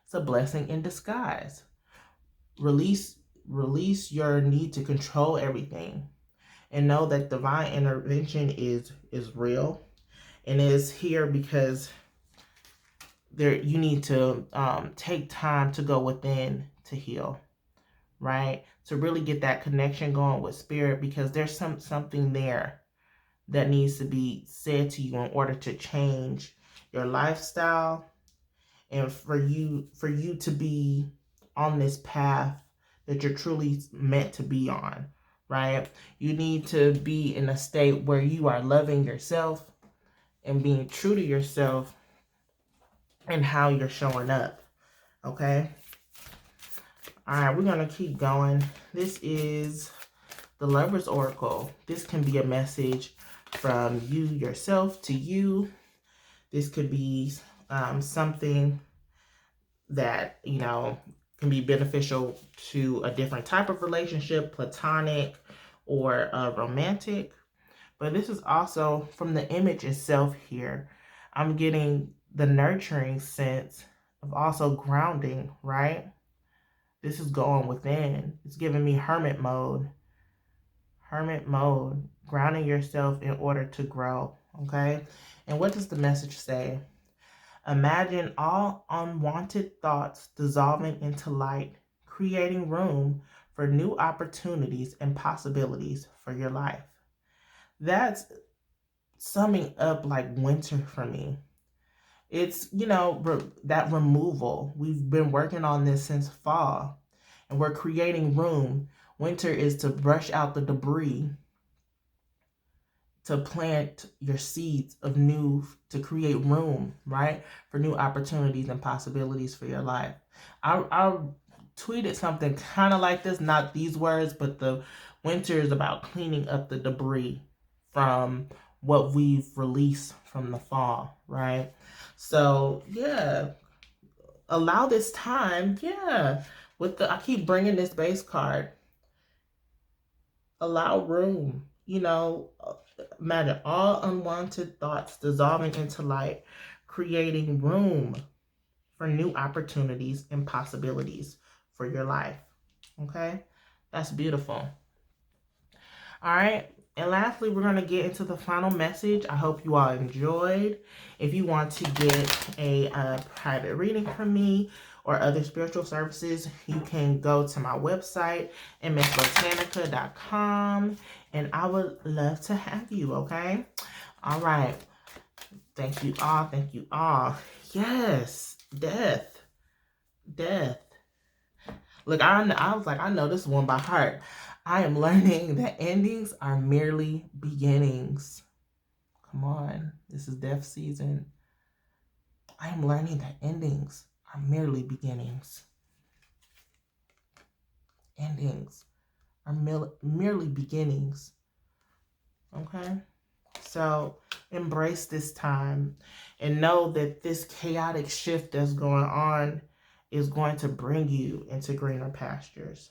It's a blessing in disguise. Release your need to control everything, and know that divine intervention is real and is here, because you need to take time to go within to heal, right? To really get that connection going with spirit, because there's something there that needs to be said to you in order to change your lifestyle, and for you to be on this path that you're truly meant to be on, right? You need to be in a state where you are loving yourself and being true to yourself and how you're showing up, okay? All right, we're going to keep going. This is the Lover's Oracle. This can be a message from you yourself to you. This could be something that, you know, can be beneficial to a different type of relationship, platonic or romantic. But this is also from the image itself here. I'm getting the nurturing sense of also grounding, right? This is going within. It's giving me hermit mode. Hermit mode. Grounding yourself in order to grow, okay? And what does the message say? Imagine all unwanted thoughts dissolving into light, creating room for new opportunities and possibilities for your life. That's summing up like winter for me. It's, you know, that removal. We've been working on this since fall, and we're creating room. Winter is to brush out the debris, to plant your seeds of new, to create room, right, for new opportunities and possibilities for your life. I tweeted something kind of like this, not these words, but the winter is about cleaning up the debris from what we've released from the fall, right? So yeah, allow this time, yeah. I keep bringing this base card. Allow room, you know. Imagine all unwanted thoughts dissolving into light, creating room for new opportunities and possibilities for your life. Okay? That's beautiful. All right. And lastly, we're going to get into the final message. I hope you all enjoyed. If you want to get a private reading from me or other spiritual services, you can go to my website, msbotanica.com, and I would love to have you, okay? All right. Thank you all. Thank you all. Yes. Death. Look, I was like, I know this one by heart. I am learning that endings are merely beginnings. Come on. This is death season. I am learning that endings are merely beginnings. Endings are merely beginnings. Okay? So embrace this time and know that this chaotic shift that's going on is going to bring you into greener pastures.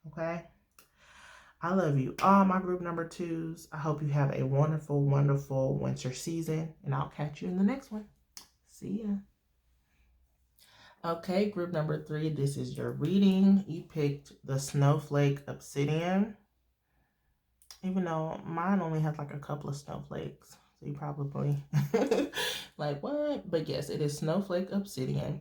Okay? I love you all, my group number 2s. I hope you have a wonderful, wonderful winter season, and I'll catch you in the next one. See ya. Okay, group number 3, this is your reading. You picked the Snowflake Obsidian. Even though mine only has like a couple of snowflakes. So you probably like, what? But yes, it is Snowflake Obsidian.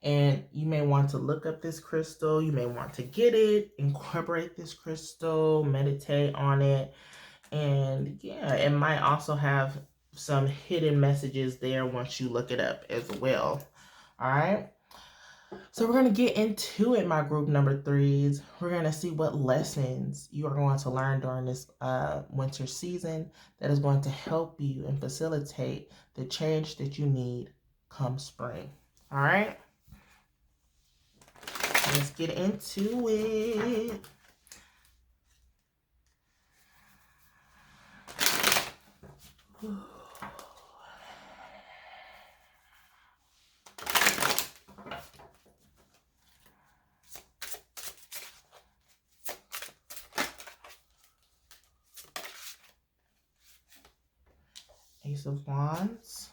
And you may want to look up this crystal. You may want to get it, incorporate this crystal, meditate on it. And yeah, it might also have some hidden messages there once you look it up as well. All right. So we're going to get into it, my group number 3s. We're going to see what lessons you are going to learn during this winter season that is going to help you and facilitate the change that you need come spring. All right. Let's get into it. Ace of Wands.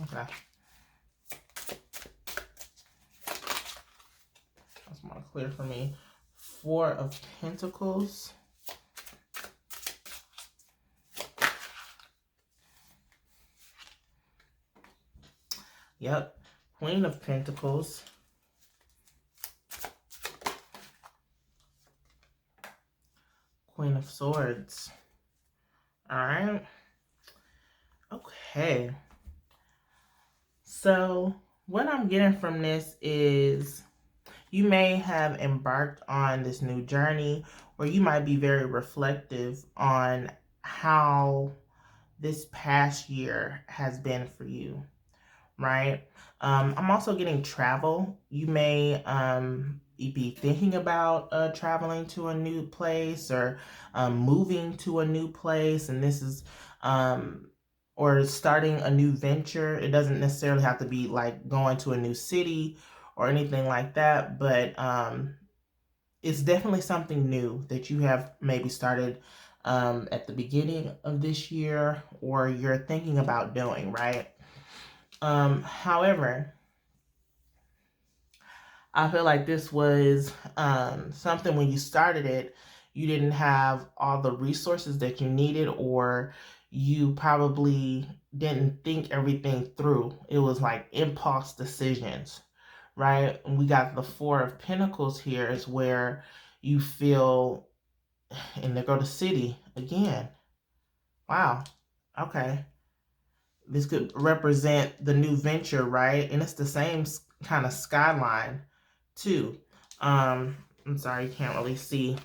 Okay. That's more clear for me. 4 of Pentacles. Yep. Queen of Pentacles. Queen of Swords. All right. Okay. So what I'm getting from this is you may have embarked on this new journey, or you might be very reflective on how this past year has been for you, right? I'm also getting travel. You may be thinking about traveling to a new place, or moving to a new place, and this is or starting a new venture. It doesn't necessarily have to be like going to a new city or anything like that, but it's definitely something new that you have maybe started at the beginning of this year, or you're thinking about doing, right? However, I feel like this was something when you started it, you didn't have all the resources that you needed, or you probably didn't think everything through. It was like impulse decisions, right? And we got the 4 of Pentacles here is where you feel, and there go the city again. Wow. Okay. This could represent the new venture, right? And it's the same kind of skyline too. I'm sorry, you can't really see.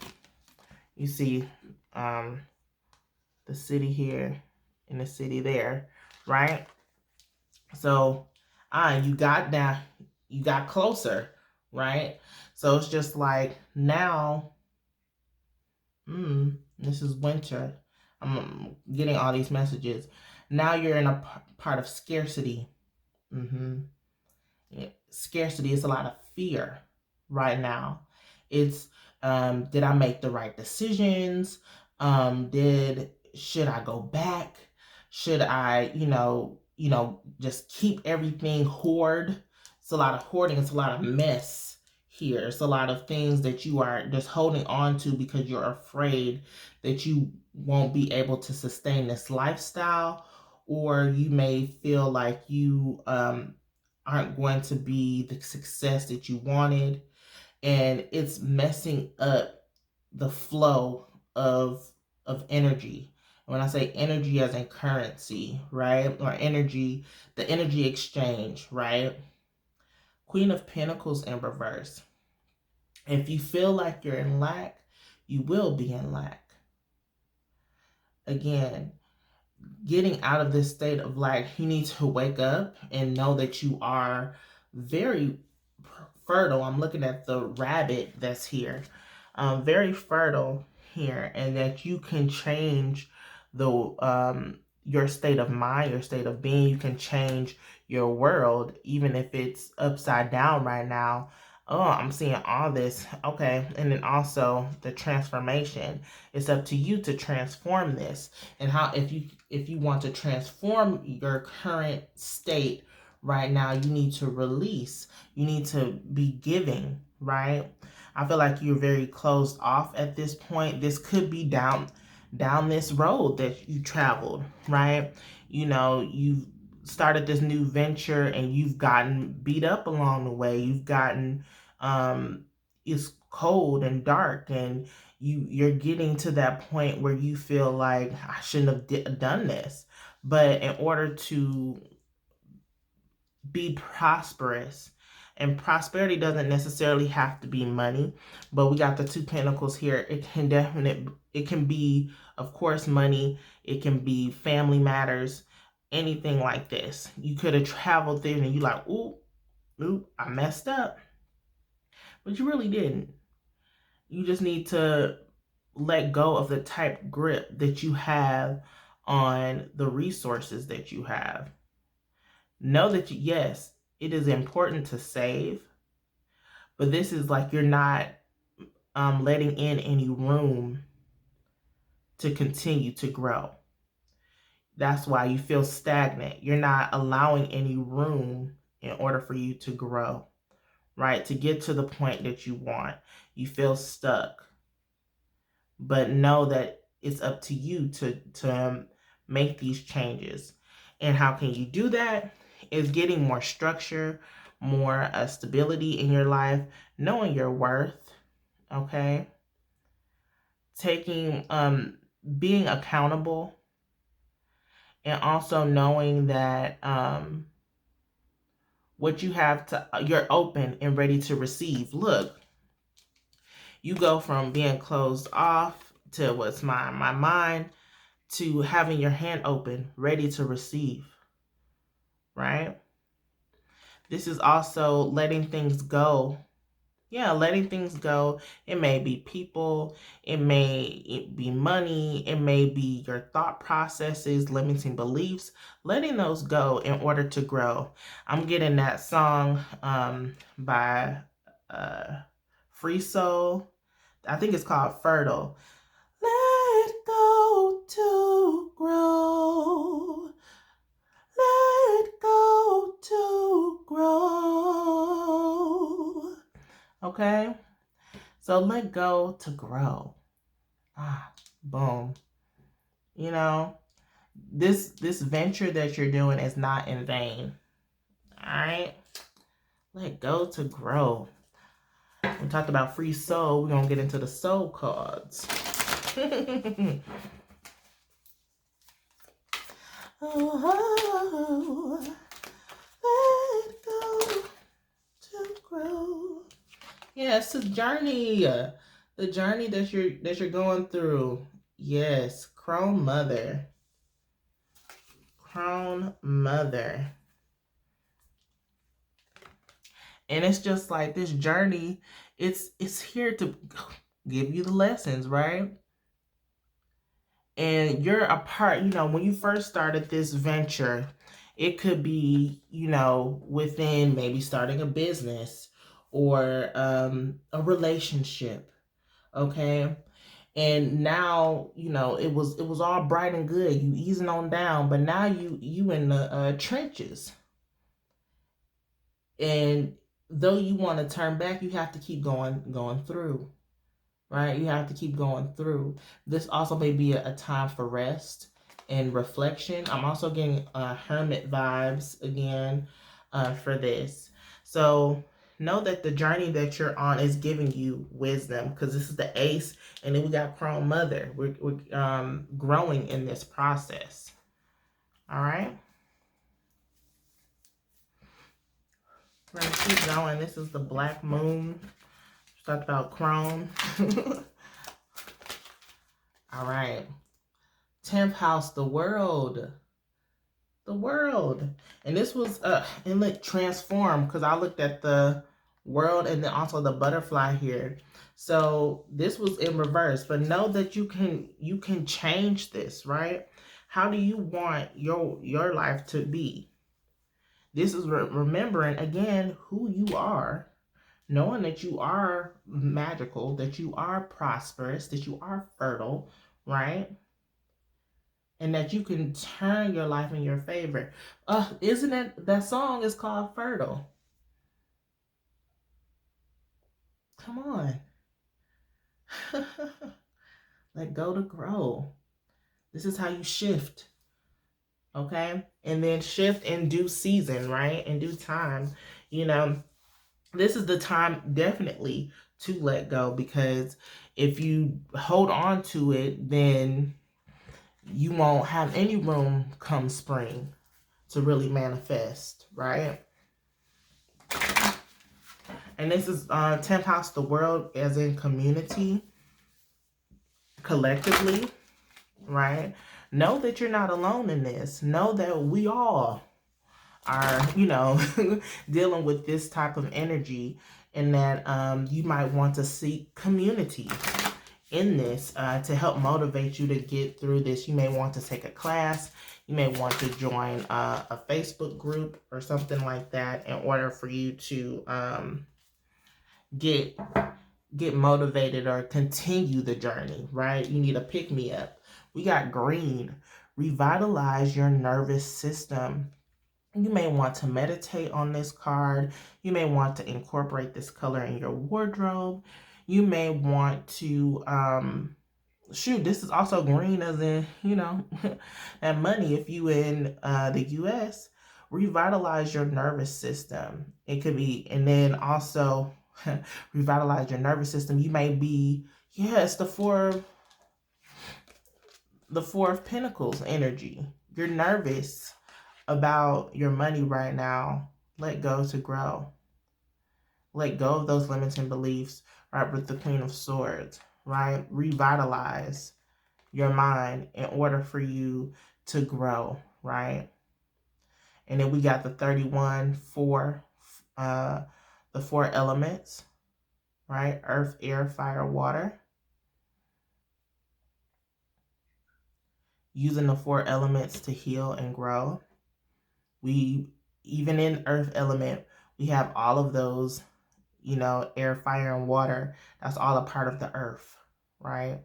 You see the city here and the city there, right? So you got down, you got closer, right? So it's just like now, this is winter. I'm getting all these messages. Now you're in a part of scarcity. Scarcity is a lot of fear right now. It's did I make the right decisions? Should I go back? Should I, just keep everything hoard? It's a lot of hoarding. It's a lot of mess here. It's a lot of things that you are just holding on to because you're afraid that you won't be able to sustain this lifestyle, or you may feel like you aren't going to be the success that you wanted, and it's messing up the flow of energy. When I say energy as in currency, right? Or energy, the energy exchange, right? Queen of Pentacles in reverse. If you feel like you're in lack, you will be in lack. Again, getting out of this state of lack, you need to wake up and know that you are very fertile. I'm looking at the rabbit that's here. Very fertile here, and that you can change the your state of mind, your state of being. You can change your world, even if it's upside down right now. Oh, I'm seeing all this. Okay. And then also the transformation. It's up to you to transform this. And how, if you want to transform your current state right now, you need to release. You need to be giving, right? I feel like you're very closed off at this point. This could be down this road that you traveled, right? You've started this new venture and you've gotten beat up along the way. You've gotten it's cold and dark, and you're getting to that point where you feel like I shouldn't have done this. But in order to be prosperous, and prosperity doesn't necessarily have to be money, but we got the 2 pentacles here. It can be, of course, money. It can be family matters, anything like this. You could have traveled there and you like, ooh, I messed up. But you really didn't. You just need to let go of the tight grip that you have on the resources that you have. Know that, yes, it is important to save, but this is like you're not letting in any room to continue to grow. That's why you feel stagnant. You're not allowing any room in order for you to grow, right? To get to the point that you want. You feel stuck. But know that it's up to you to make these changes. And how can you do that? Is getting more structure, more stability in your life, knowing your worth, okay? Taking, being accountable, and also knowing that what you have you're open and ready to receive. Look, you go from being closed off to what's my mind, to having your hand open, ready to receive, right? This is also letting things go. Yeah, letting things go. It may be people, it may be money, it may be your thought processes, limiting beliefs. Letting those go in order to grow. I'm getting that song by Free Soul. I think it's called Fertile. Let go to grow. Let go to grow. Okay? So let go to grow. Boom. You know, this venture that you're doing is not in vain. All right? Let go to grow. We talked about free soul. We're going to get into the soul cards. Oh, let go to grow. Yeah, it's a journey. The journey that you're going through. Yes, Crone Mother. Crone Mother. And it's just like this journey, it's here to give you the lessons, right? And you're a part, you know, when you first started this venture, it could be, you know, within maybe starting a business or a relationship, okay? And now, you know, it was all bright and good. You easing on down, but now you in the trenches. And though you want to turn back, you have to keep going through, right? You have to keep going through. This also may be a time for rest and reflection. I'm also getting hermit vibes again for this. So know that the journey that you're on is giving you wisdom, because this is the ace, and then we got Crone Mother. We're growing in this process. All right. We're going to keep going. This is the Black Moon. Talked about Crone. All right. 10th house, the world. The world. And this was inlet transform, because I looked at the world and then also the butterfly here. So this was in reverse, but know that you can change this, right? How do you want your life to be? This is remembering again who you are, knowing that you are magical, that you are prosperous, that you are fertile, right? And that you can turn your life in your favor. Isn't it, that song is called Fertile? Come on. Let go to grow. This is how you shift. Okay? And then shift in due season, right? In due time. You know, this is the time definitely to let go, because if you hold on to it, then you won't have any room come spring to really manifest, right? And this is 10th house, the world, as in community, collectively, right? Know that you're not alone in this. Know that we all are, you know, dealing with this type of energy, and that you might want to seek community in this to help motivate you to get through this. You may want to take a class. You may want to join a Facebook group or something like that in order for you to get motivated or continue the journey, right? You need a pick-me-up. We got green. Revitalize your nervous system. You may want to meditate on this card. You may want to incorporate this color in your wardrobe. You may want to, shoot, this is also green as in, you know, and money if you in the U.S. Revitalize your nervous system. It could be, and then also revitalize your nervous system. You may be, yeah, it's the four of Pentacles energy. You're nervous about your money right now. Let go to grow. Let go of those limiting beliefs, right? With the Queen of Swords, right? Revitalize your mind in order for you to grow, right? And then we got the 31 for the 4 elements, right? Earth, air, fire, water. Using the 4 elements to heal and grow. We, even in earth element, we have all of those, you know, air, fire, and water. That's all a part of the earth, right?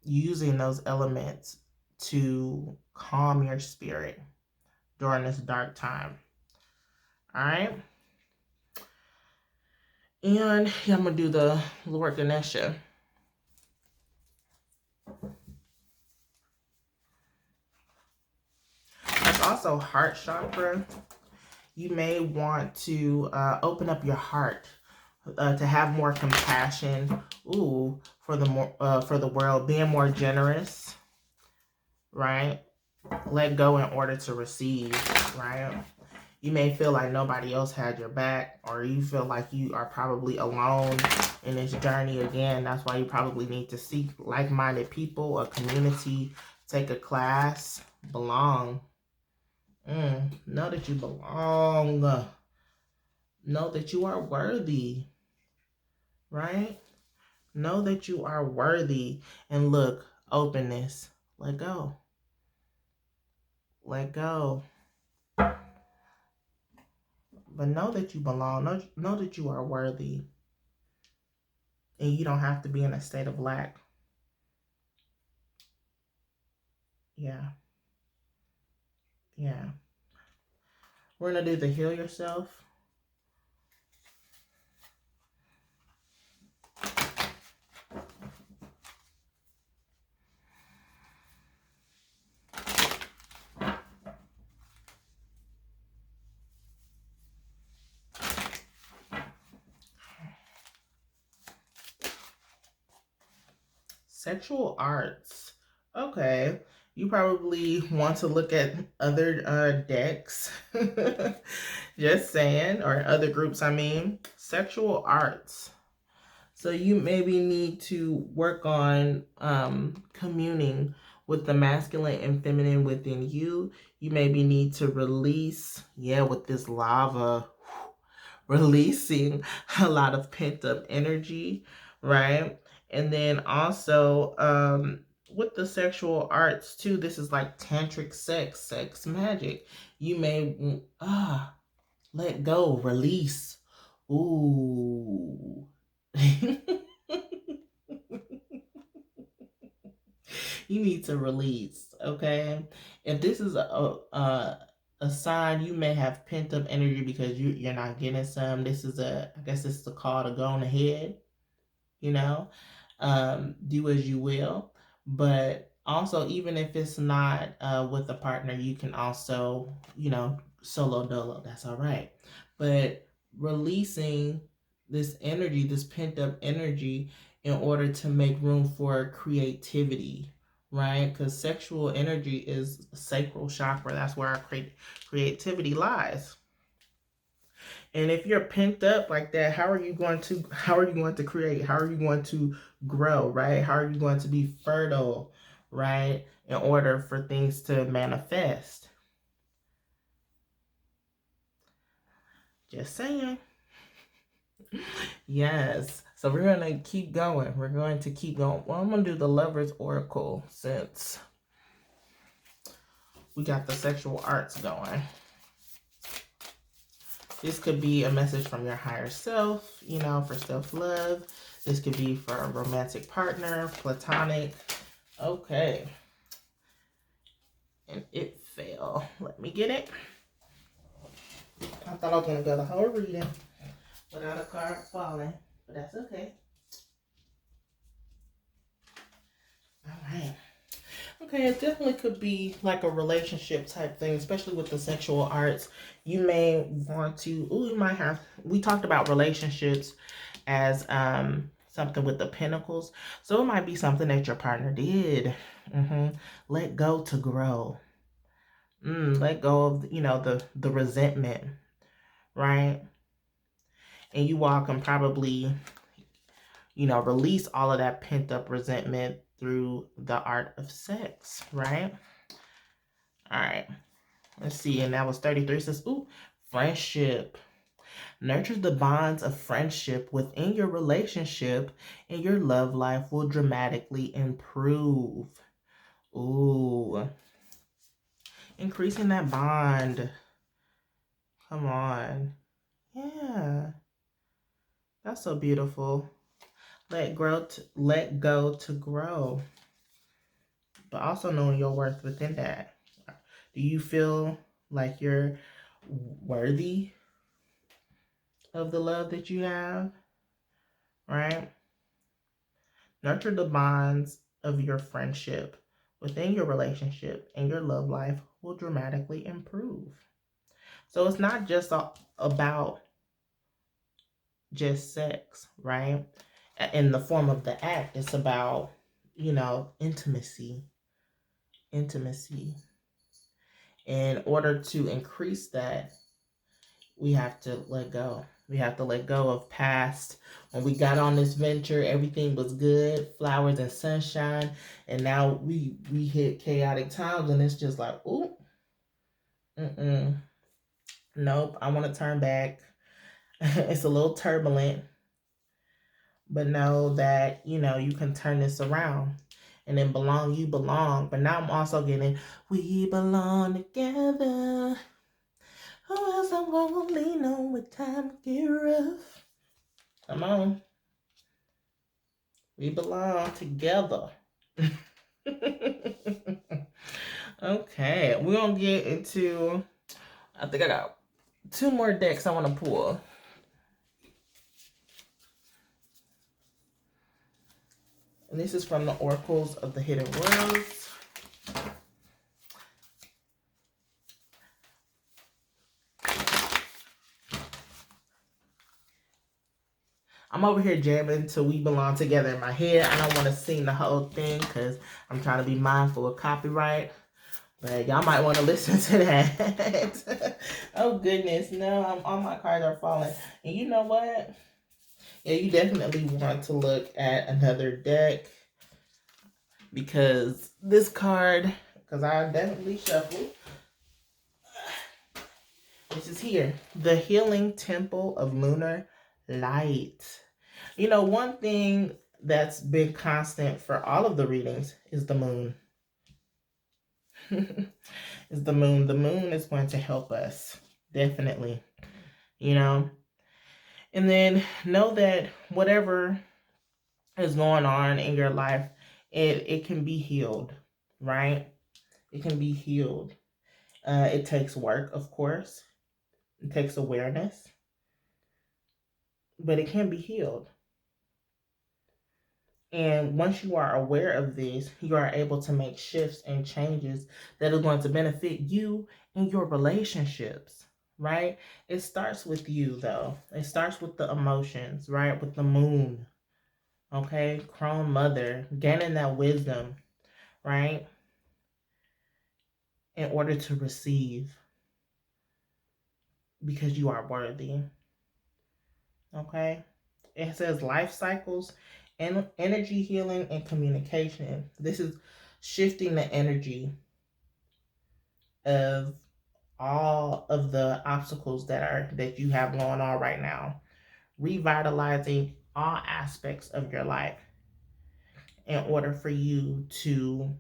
Using those elements to calm your spirit during this dark time. All right. And yeah, I'm going to do the Lord Ganesha. That's also heart chakra. You may want to open up your heart to have more compassion. For the world, being more generous, right? Let go in order to receive, right? You may feel like nobody else had your back, or you feel like you are probably alone in this journey again. That's why you probably need to seek like-minded people, a community, take a class, belong. Know that you belong. Know that you are worthy, right? Know that you are worthy. And look, openness. Let go. Let go. But know that you belong. Know that you are worthy. And you don't have to be in a state of lack. Yeah. Yeah. We're going to do the heal yourself. Sexual arts. Okay. You probably want to look at other decks. Just saying. Or other groups, I mean. Sexual arts. So you maybe need to work on communing with the masculine and feminine within you. You maybe need to release, with this lava, releasing a lot of pent-up energy, right? And then also with the sexual arts too, this is like tantric sex magic. You may let go, release. Ooh. You need to release, okay? If this is a sign, you may have pent up energy because you're not getting some. This is I guess this is a call to go on ahead, you know? Do as you will. But also, even if it's not with a partner, you can also, solo dolo. That's all right. But releasing this energy, this pent up energy, in order to make room for creativity, right? Because sexual energy is sacral chakra. That's where our creativity lies. And if you're pent up like that, how are you going to create? How are you going to grow, right? How are you going to be fertile, right? In order for things to manifest. Just saying. Yes. So we're going to keep going. We're going to keep going. Well, I'm going to do the Lover's Oracle since we got the sexual arts going. This could be a message from your higher self, you know, for self-love. This could be for a romantic partner, platonic. Okay. And it fell. Let me get it. I thought I was going to go the whole reading without a card falling, but that's okay. All right. Okay, it definitely could be like a relationship type thing, especially with the sexual arts. You may want to, you might have, we talked about relationships as something with the pentacles. So it might be something that your partner did. Let go to grow. Let go of, you know, the resentment, right? And you all can probably, you know, release all of that pent up resentment through the art of sex, right? All right. Let's see. And that was 33. It says, ooh, friendship. Nurture the bonds of friendship within your relationship, and your love life will dramatically improve. Ooh. Increasing that bond. Come on. Yeah. That's so beautiful. Let go to grow. But also knowing your worth within that. Do you feel like you're worthy of the love that you have? Right? Nurture the bonds of your friendship within your relationship, and your love life will dramatically improve. So it's not just about just sex, right? In the form of the act, it's about, you know, intimacy. In order to increase that, we have to let go. We have to let go of past. When we got on this venture, everything was good, flowers and sunshine. And now we hit chaotic times, and it's just like, ooh, nope, I want to turn back. It's a little turbulent. But know that, you know, you can turn this around. And then belong, you belong. But now I'm also getting, we belong together. Who else I'm gonna lean on when time get rough? Come on. We belong together. Okay, we're gonna get into, I think I got 2 more decks I want to pull. And this is from the Oracles of the Hidden Worlds. I'm over here jamming to We Belong Together in my head. I don't want to sing the whole thing because I'm trying to be mindful of copyright. But y'all might want to listen to that. Oh, goodness. No, all my cards are falling. And you know what? Yeah, you definitely want to look at another deck. Because this card, because I definitely shuffled. This is here. The Healing Temple of Lunar Light. You know, one thing that's been constant for all of the readings is the moon. Is the moon. The moon is going to help us. Definitely. You know. And then know that whatever is going on in your life, it can be healed. Right? It can be healed. It takes work, of course. It takes awareness. But it can be healed. And once you are aware of this, you are able to make shifts and changes that are going to benefit you and your relationships, right? It starts with you, though. It starts with the emotions, right? With the moon, okay? Crone mother, gaining that wisdom, right? In order to receive, because you are worthy, okay? It says life cycles and energy healing and communication. This is shifting the energy of all of the obstacles that you have going on right now, revitalizing all aspects of your life in order for you to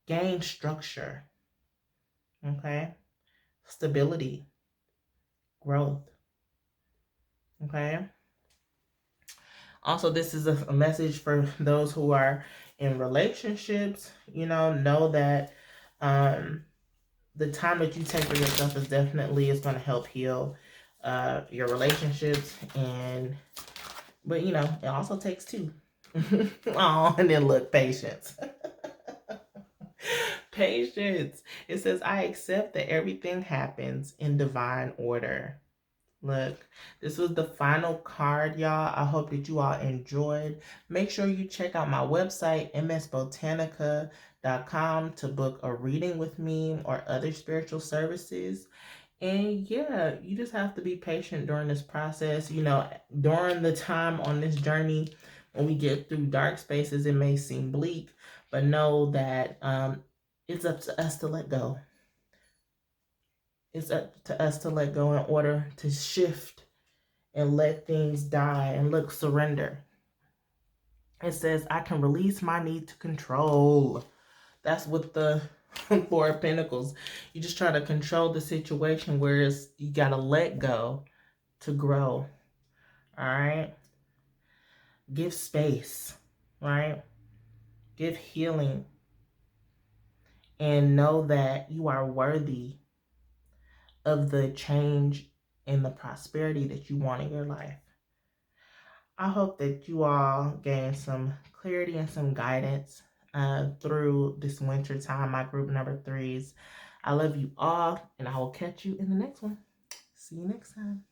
gain structure, okay? Stability, growth, okay? Also, this is a message for those who are in relationships. Know that the time that you take for yourself is going to help heal your relationships. But it also takes two. Oh, and then look, patience. Patience. It says, I accept that everything happens in divine order. Look, this was the final card, y'all. I hope that you all enjoyed. Make sure you check out my website, msbotanica.com, to book a reading with me or other spiritual services. And yeah, you just have to be patient during this process. During the time on this journey, when we get through dark spaces, it may seem bleak, but know that it's up to us to let go. It's up to us to let go in order to shift and let things die and look, surrender. It says, I can release my need to control. That's what the Four of Pentacles. You just try to control the situation, whereas you got to let go to grow. All right? Give space, right? Give healing. And know that you are worthy of the change and the prosperity that you want in your life. I hope that you all gain some clarity and some guidance through this winter time, my group number 3s. I love you all, and I will catch you in the next one. See you next time.